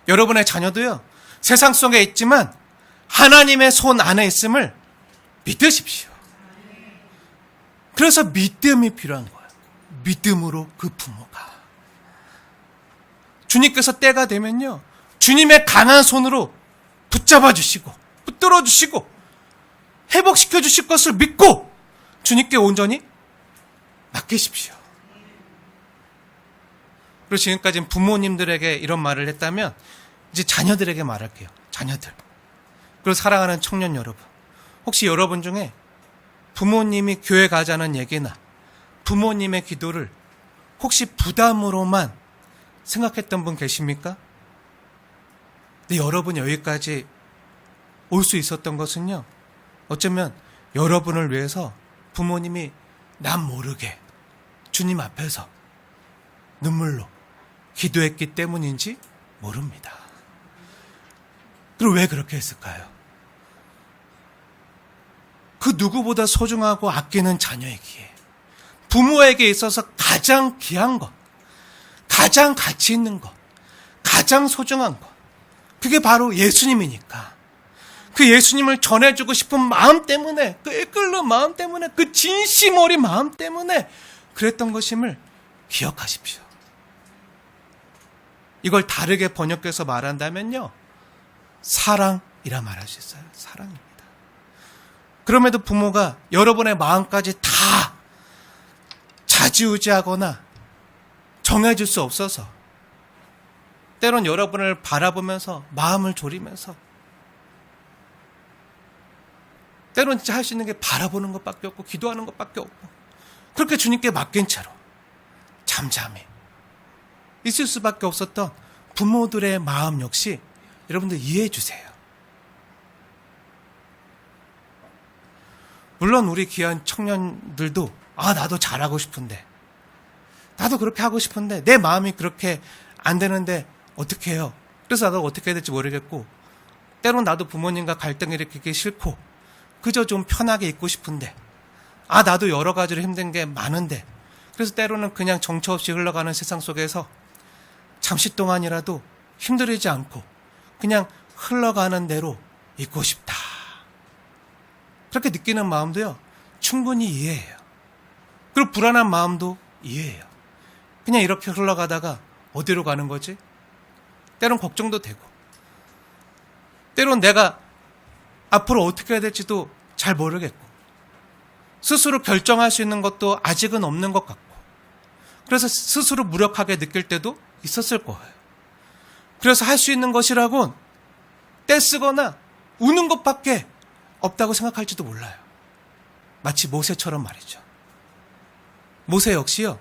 여러분의 자녀도요, 세상 속에 있지만 하나님의 손 안에 있음을 믿으십시오. 그래서 믿음이 필요한 거예요. 믿음으로 그 부모가. 주님께서 때가 되면요, 주님의 강한 손으로 붙잡아 주시고 붙들어 주시고 회복시켜 주실 것을 믿고 주님께 온전히 맡기십시오. 그리고 지금까지 부모님들에게 이런 말을 했다면 이제 자녀들에게 말할게요. 자녀들. 그리고 사랑하는 청년 여러분. 혹시 여러분 중에 부모님이 교회 가자는 얘기나 부모님의 기도를 혹시 부담으로만 생각했던 분 계십니까? 근데 여러분이 여기까지 올 수 있었던 것은요, 어쩌면 여러분을 위해서 부모님이 남 모르게 주님 앞에서 눈물로 기도했기 때문인지 모릅니다. 그리고 왜 그렇게 했을까요? 그 누구보다 소중하고 아끼는 자녀이기에 부모에게 있어서 가장 귀한 것, 가장 가치 있는 것, 가장 소중한 것, 그게 바로 예수님이니까 그 예수님을 전해주고 싶은 마음 때문에, 그 이끌는 마음 때문에, 그 진심 어린 마음 때문에 그랬던 것임을 기억하십시오. 이걸 다르게 번역해서 말한다면요, 사랑이라 말할 수 있어요. 사랑입니다. 그럼에도 부모가 여러분의 마음까지 다 좌지우지하거나 정해줄 수 없어서 때론 여러분을 바라보면서 마음을 졸이면서 때론 진짜 할 수 있는 게 바라보는 것밖에 없고 기도하는 것밖에 없고 그렇게 주님께 맡긴 채로 잠잠히 있을 수밖에 없었던 부모들의 마음 역시 여러분들 이해해 주세요. 물론 우리 귀한 청년들도 나도 잘하고 싶은데, 나도 그렇게 하고 싶은데 내 마음이 그렇게 안 되는데 어떻게 해요? 그래서 나도 어떻게 해야 될지 모르겠고, 때론 나도 부모님과 갈등을 일으키기 싫고 그저 좀 편하게 있고 싶은데, 나도 여러 가지로 힘든 게 많은데, 그래서 때로는 그냥 정처 없이 흘러가는 세상 속에서 잠시 동안이라도 힘들이지 않고 그냥 흘러가는 대로 있고 싶다. 그렇게 느끼는 마음도요, 충분히 이해해요. 그리고 불안한 마음도 이해해요. 그냥 이렇게 흘러가다가 어디로 가는 거지? 때론 걱정도 되고, 때론 내가 앞으로 어떻게 해야 될지도 잘 모르겠고, 스스로 결정할 수 있는 것도 아직은 없는 것 같고, 그래서 스스로 무력하게 느낄 때도 있었을 거예요. 그래서 할 수 있는 것이라곤 떼쓰거나 우는 것밖에 없다고 생각할지도 몰라요. 마치 모세처럼 말이죠. 모세 역시요,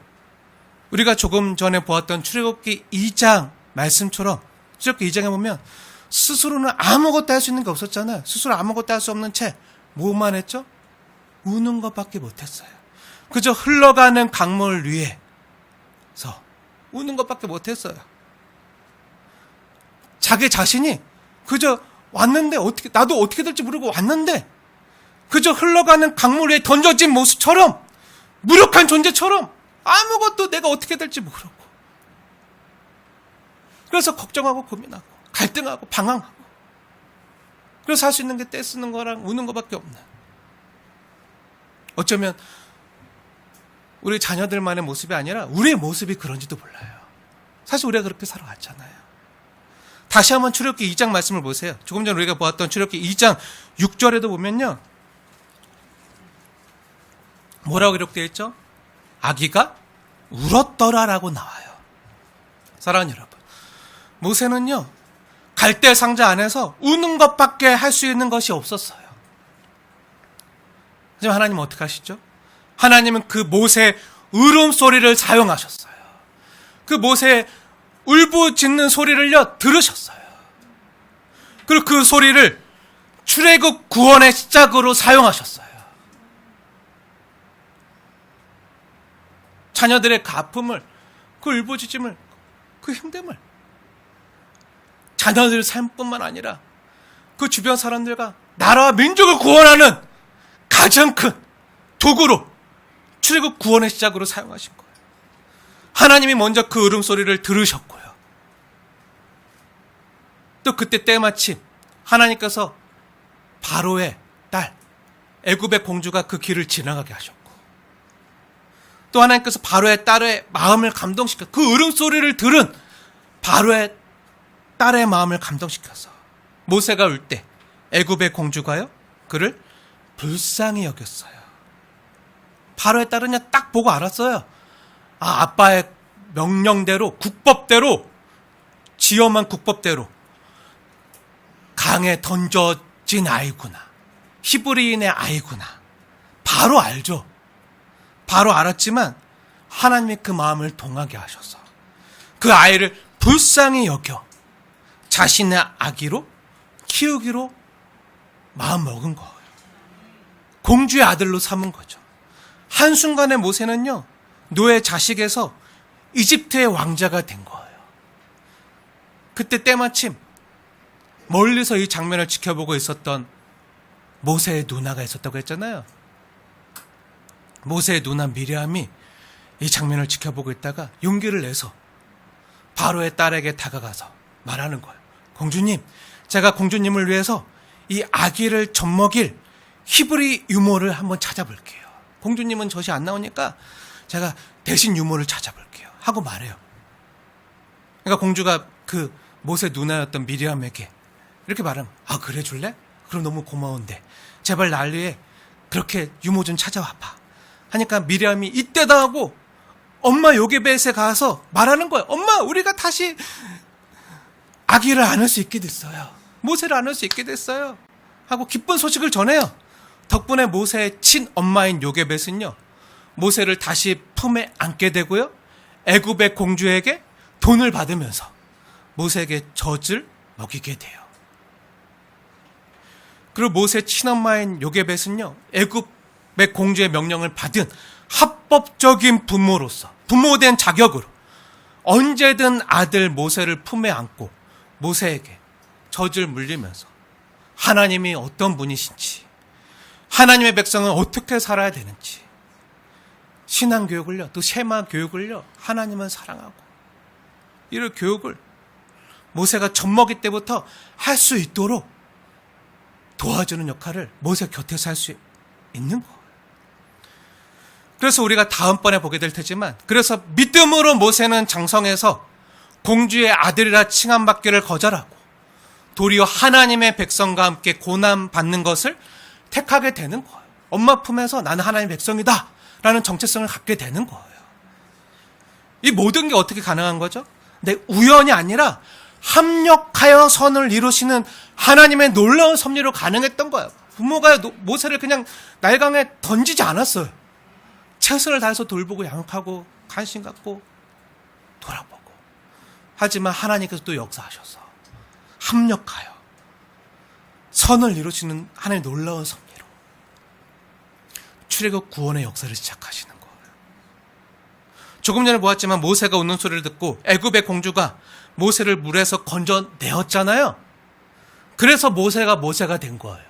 우리가 조금 전에 보았던 출애굽기 2장 말씀처럼 출애굽기 2장에 보면 스스로는 아무것도 할 수 있는 게 없었잖아요. 스스로 아무것도 할 수 없는 채 뭐만 했죠? 우는 것밖에 못했어요. 그저 흘러가는 강물 위에서 우는 것밖에 못했어요. 자기 자신이 그저 왔는데 나도 어떻게 될지 모르고 왔는데 그저 흘러가는 강물 위에 던져진 모습처럼, 무력한 존재처럼 아무것도 내가 어떻게 될지 모르고, 그래서 걱정하고 고민하고 갈등하고 방황하고, 그래서 할 수 있는 게 떼쓰는 거랑 우는 것밖에 없는, 어쩌면 우리 자녀들만의 모습이 아니라 우리의 모습이 그런지도 몰라요. 사실 우리가 그렇게 살아왔잖아요. 다시 한번 출애굽기 2장 말씀을 보세요. 조금 전 우리가 보았던 출애굽기 2장 6절에도 보면요, 뭐라고 기록되어 있죠? 아기가 울었더라라고 나와요. 사랑하는 여러분, 모세는요, 갈대 상자 안에서 우는 것밖에 밖에 할 수 있는 것이 없었어요. 하지만 하나님은 어떻게 하시죠? 하나님은 그 모세의 울음소리를 사용하셨어요. 그 모세의 울부짖는 소리를요 들으셨어요. 그리고 그 소리를 출애굽 구원의 시작으로 사용하셨어요. 자녀들의 그 아픔을, 그 울부짖음을, 그 힘듦을 자녀들의 삶뿐만 아니라 그 주변 사람들과 나라와 민족을 구원하는 가장 큰 도구로 출애굽 구원의 시작으로 사용하신 거예요. 하나님이 먼저 그 울음소리를 들으셨고요. 또 그때 때마침 하나님께서 바로의 딸 애굽의 공주가 그 길을 지나가게 하셨고, 또 하나님께서 바로의 딸의 마음을 감동시켜 그 울음소리를 들은 바로의 딸의 마음을 감동시켜서 모세가 울 때 애굽의 공주가요 그를 불쌍히 여겼어요. 바로의 딸은 딱 보고 알았어요. 아, 아빠의 명령대로, 국법대로, 지엄한 국법대로 강에 던져진 아이구나, 히브리인의 아이구나. 바로 알죠. 바로 알았지만 하나님이 그 마음을 동하게 하셔서 그 아이를 불쌍히 여겨 자신의 아기로 키우기로 마음 먹은 거예요. 공주의 아들로 삼은 거죠. 한순간에 모세는요, 노예 자식에서 이집트의 왕자가 된 거예요. 그때 때마침 멀리서 이 장면을 지켜보고 있었던 모세의 누나가 있었다고 했잖아요. 모세의 누나 미리암이 이 장면을 지켜보고 있다가 용기를 내서 바로의 딸에게 다가가서 말하는 거예요. 공주님, 제가 공주님을 위해서 이 아기를 젖먹일 히브리 유모를 한번 찾아볼게요. 공주님은 젖이 안 나오니까 제가 대신 유모를 찾아볼게요 하고 말해요. 그러니까 공주가 그 모세 누나였던 미리암에게 이렇게 말하면, 아, 그래 줄래? 그럼 너무 고마운데 제발 날 위해 그렇게 유모 좀 찾아와봐 하니까 미리암이 이때다 하고 엄마 요게벳에 가서 말하는 거예요. 엄마, 우리가 다시 아기를 안을 수 있게 됐어요. 모세를 안을 수 있게 됐어요 하고 기쁜 소식을 전해요. 덕분에 모세의 친엄마인 요게벳은요, 모세를 다시 품에 안게 되고요, 애굽의 공주에게 돈을 받으면서 모세에게 젖을 먹이게 돼요. 그리고 모세 친엄마인 요게벳은요, 애굽의 공주의 명령을 받은 합법적인 부모로서, 부모된 자격으로 언제든 아들 모세를 품에 안고 모세에게 젖을 물리면서 하나님이 어떤 분이신지, 하나님의 백성은 어떻게 살아야 되는지, 신앙교육을요, 또 셰마 교육을요, 하나님은 사랑하고 이런 교육을 모세가 젖먹이 때부터 할 수 있도록 도와주는 역할을 모세 곁에서 할 수 있는 거예요. 그래서 우리가 다음번에 보게 될 테지만, 그래서 믿음으로 모세는 장성해서 공주의 아들이라 칭함받기를 거절하고 도리어 하나님의 백성과 함께 고난받는 것을 택하게 되는 거예요. 엄마 품에서 나는 하나님의 백성이다 라는 정체성을 갖게 되는 거예요. 이 모든 게 어떻게 가능한 거죠? 근데 우연이 아니라 합력하여 선을 이루시는 하나님의 놀라운 섭리로 가능했던 거예요. 부모가 모세를 그냥 날강에 던지지 않았어요. 최선을 다해서 돌보고 양육하고 관심 갖고 돌아보고. 하지만 하나님께서 또 역사하셔서 합력하여 선을 이루시는 하나님의 놀라운 섭리로 출애굽 구원의 역사를 시작하시는 거예요. 조금 전에 보았지만 모세가 웃는 소리를 듣고 애굽의 공주가 모세를 물에서 건져내었잖아요. 그래서 모세가 된 거예요.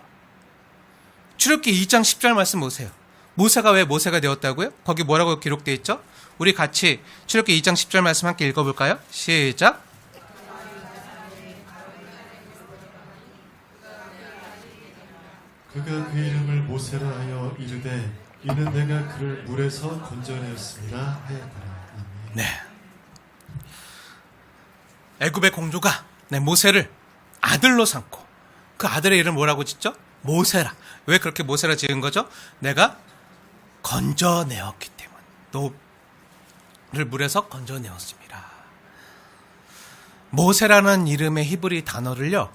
출애굽기 2장 10절 말씀 보세요. 모세가 왜 모세가 되었다고요? 거기 뭐라고 기록되어 있죠? 우리 같이 출애굽기 2장 10절 말씀 함께 읽어볼까요? 시작. 그가 그 이름을 모세라 하여 이르되 이는 내가 그를 물에서 건져내었습니다 하였더라. 네. 애굽의 공주가 모세를 아들로 삼고 그 아들의 이름 뭐라고 짓죠? 모세라. 왜 그렇게 모세라 지은 거죠? 내가 건져내었기 때문에. 너를 물에서 건져내었습니다. 모세라는 이름의 히브리 단어를요,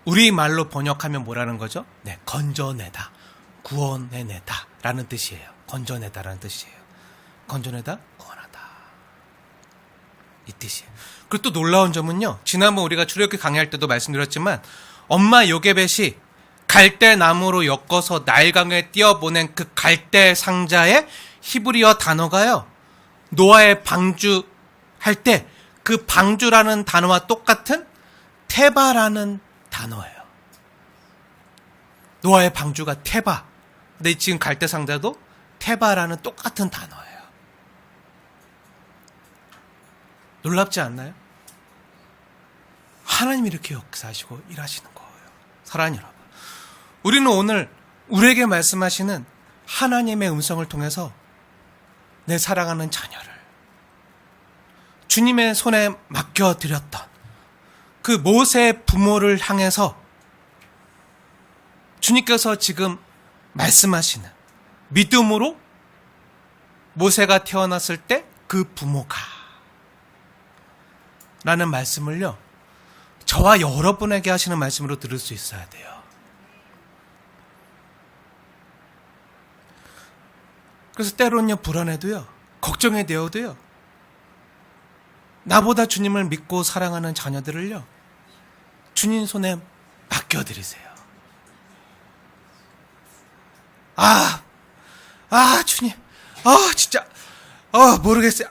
우리말로 번역하면 뭐라는 거죠? 네, 건져내다, 구원해내다 라는 뜻이에요. 건져내다라는 뜻이에요. 건져내다, 구원하다, 이 뜻이에요. 그리고 또 놀라운 점은요, 지난번 우리가 출애굽기 강의할 때도 말씀드렸지만 엄마 요게벳이 갈대나무로 엮어서 나일강에 띄어보낸 그 갈대 상자의 히브리어 단어가요, 노아의 방주할 때 그 방주라는 단어와 똑같은 테바라는 단어예요. 노아의 방주가 테바. 근데 지금 갈대 상자도 테바라는 똑같은 단어예요. 놀랍지 않나요? 하나님이 이렇게 역사하시고 일하시는 거예요. 사랑하는 여러분, 우리는 오늘 우리에게 말씀하시는 하나님의 음성을 통해서 내 사랑하는 자녀를 주님의 손에 맡겨드렸던 그 모세의 부모를 향해서 주님께서 지금 말씀하시는, 믿음으로 모세가 태어났을 때 그 부모가 라는 말씀을요, 저와 여러분에게 하시는 말씀으로 들을 수 있어야 돼요. 그래서 때로는요, 불안해도요, 걱정이 되어도요, 나보다 주님을 믿고 사랑하는 자녀들을요, 주님 손에 맡겨드리세요. 주님, 진짜, 모르겠어요.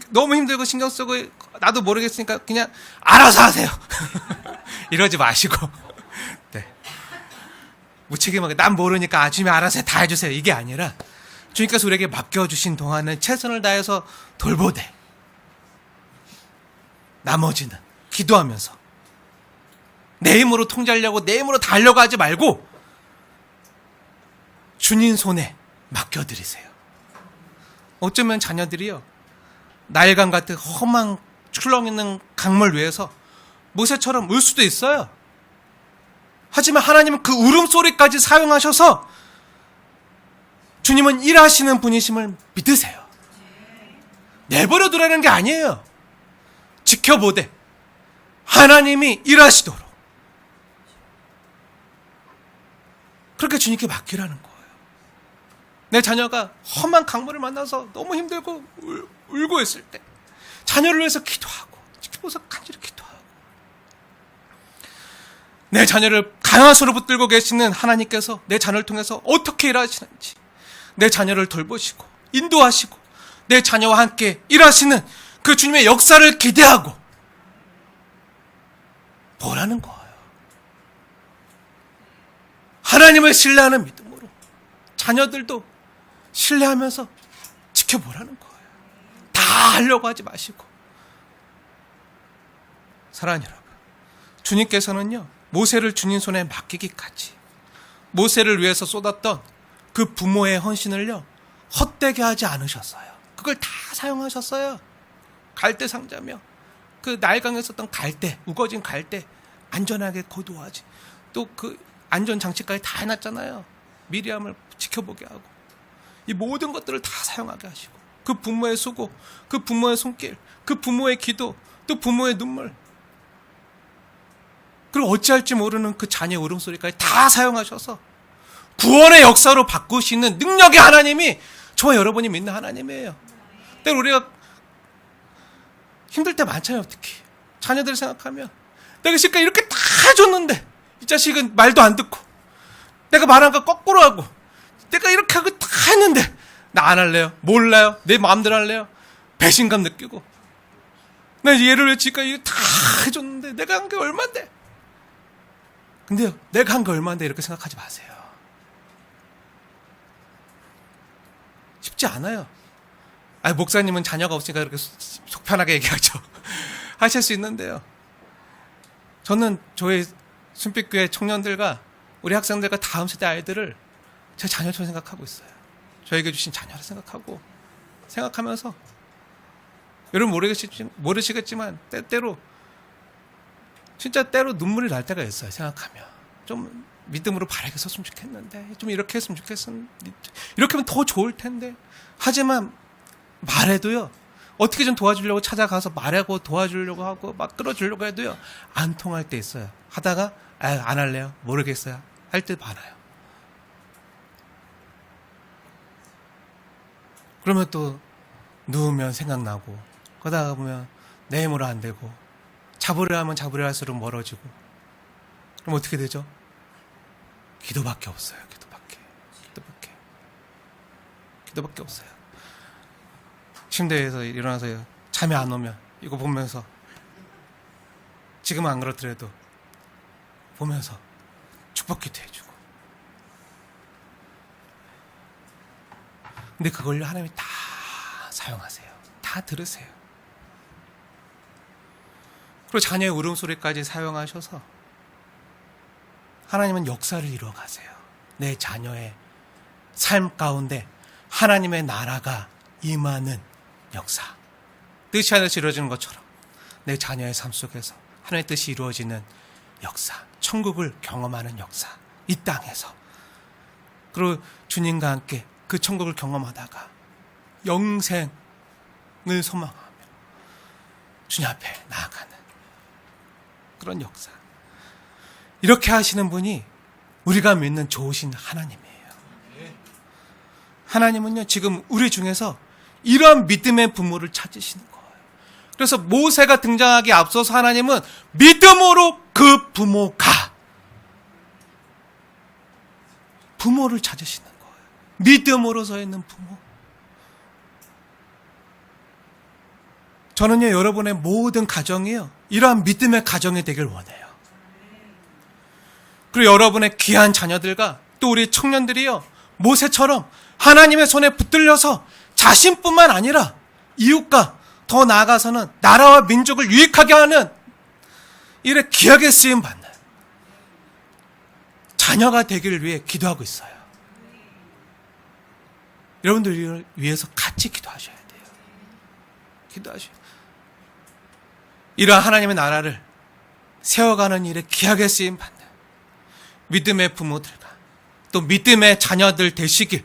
너무 힘들고 신경 쓰고, 나도 모르겠으니까 그냥 알아서 하세요. 이러지 마시고, 네. 무책임하게, 난 모르니까 주님이 알아서 다 해주세요. 이게 아니라, 주님께서 우리에게 맡겨주신 동안은 최선을 다해서 돌보되, 나머지는 기도하면서 내 힘으로 통제하려고, 내 힘으로 다 하려고 하지 말고 주님 손에 맡겨드리세요. 어쩌면 자녀들이요, 나일강 같은 험한 출렁 있는 강물 위에서 모세처럼 울 수도 있어요. 하지만 하나님은 그 울음소리까지 사용하셔서 주님은 일하시는 분이심을 믿으세요. 내버려 두라는 게 아니에요. 지켜보되 하나님이 일하시도록 그렇게 주님께 맡기라는 거예요. 내 자녀가 험한 강물을 만나서 너무 힘들고 울고 있을 때 자녀를 위해서 기도하고, 지켜보서 간절히 기도하고, 내 자녀를 강화소로 붙들고 계시는 하나님께서 내 자녀를 통해서 어떻게 일하시는지 내 자녀를 돌보시고 인도하시고 내 자녀와 함께 일하시는 그 주님의 역사를 기대하고 보라는 거예요. 하나님을 신뢰하는 믿음으로 자녀들도 신뢰하면서 지켜보라는 거예요. 다 하려고 하지 마시고. 사랑하는 여러분, 주님께서는요, 모세를 주님 손에 맡기기까지 모세를 위해서 쏟았던 그 부모의 헌신을요, 헛되게 하지 않으셨어요. 그걸 다 사용하셨어요. 갈대 상자며 그 나일강에 있었던 갈대, 우거진 갈대 안전하게 거두어야지. 또 그 안전 장치까지 다 해놨잖아요. 미리암을 지켜보게 하고 이 모든 것들을 다 사용하게 하시고, 그 부모의 수고, 그 부모의 손길, 그 부모의 기도, 또 부모의 눈물, 그리고 어찌할지 모르는 그 자녀의 울음소리까지 다 사용하셔서 구원의 역사로 바꾸시는 능력의 하나님이 저와 여러분이 믿는 하나님이에요. 때로 우리가 힘들 때 많잖아요. 특히 자녀들을 생각하면 내가 지금까지 이렇게 다 해줬는데 이 자식은 말도 안 듣고, 내가 말한 거 거꾸로 하고, 내가 이렇게 하고 다 했는데 나 안 할래요, 몰라요, 내 마음대로 할래요, 배신감 느끼고, 나 얘를 왜 지금까지 다 해줬는데 내가 한 게 얼만데. 근데요, 내가 한 게 얼만데 이렇게 생각하지 마세요. 쉽지 않아요. 목사님은 자녀가 없으니까 그렇게 속 편하게 얘기하죠. 하실 수 있는데요, 저는 저희 순빛교회 청년들과 우리 학생들과 다음 세대 아이들을 제 자녀처럼 생각하고 있어요. 저에게 주신 자녀를 생각하면서 여러분 모르시겠지만 때때로 진짜 때로 눈물이 날 때가 있어요. 생각하면 좀 믿음으로 바르게 섰으면 좋겠는데, 좀 이렇게 했으면 좋겠는데, 이렇게 하면 더 좋을 텐데. 하지만 말해도요, 어떻게 좀 도와주려고 찾아가서 말하고 도와주려고 하고 막 끌어주려고 해도요, 안 통할 때 있어요. 하다가 안 할래요? 모르겠어요. 할 때 많아요. 그러면 또 누우면 생각나고, 그러다 보면 내 힘으로 안 되고, 잡으려 하면 잡으려 할수록 멀어지고, 그럼 어떻게 되죠? 기도밖에 없어요. 기도밖에 없어요. 침대에서 일어나서 잠이 안 오면 이거 보면서, 지금 안 그렇더라도 보면서 축복기도 해주고. 근데 그걸 하나님이 다 사용하세요. 다 들으세요. 그리고 자녀의 울음소리까지 사용하셔서 하나님은 역사를 이루어 가세요. 내 자녀의 삶 가운데 하나님의 나라가 임하는 역사. 뜻이 하나씩 이루어지는 것처럼 내 자녀의 삶 속에서 하나님의 뜻이 이루어지는 역사. 천국을 경험하는 역사. 이 땅에서. 그리고 주님과 함께 그 천국을 경험하다가 영생을 소망하며 주님 앞에 나아가는 그런 역사. 이렇게 하시는 분이 우리가 믿는 좋으신 하나님이에요. 하나님은요, 지금 우리 중에서 이러한 믿음의 부모를 찾으시는 거예요. 그래서 모세가 등장하기 앞서서 하나님은 믿음으로 그 부모가 부모를 찾으시는 거예요. 믿음으로 서 있는 부모. 저는요, 여러분의 모든 가정이요, 이러한 믿음의 가정이 되길 원해요. 그리고 여러분의 귀한 자녀들과 또 우리 청년들이요, 모세처럼 하나님의 손에 붙들려서 자신뿐만 아니라 이웃과 더 나아가서는 나라와 민족을 유익하게 하는 일에 귀하게 쓰임 받는 자녀가 되기를 위해 기도하고 있어요. 여러분들을 위해서 같이 기도하셔야 돼요. 기도하셔야 돼요. 이러한 하나님의 나라를 세워가는 일에 귀하게 쓰임 받는 믿음의 부모들과 또 믿음의 자녀들 되시길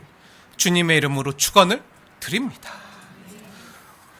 주님의 이름으로 축원을 드립니다.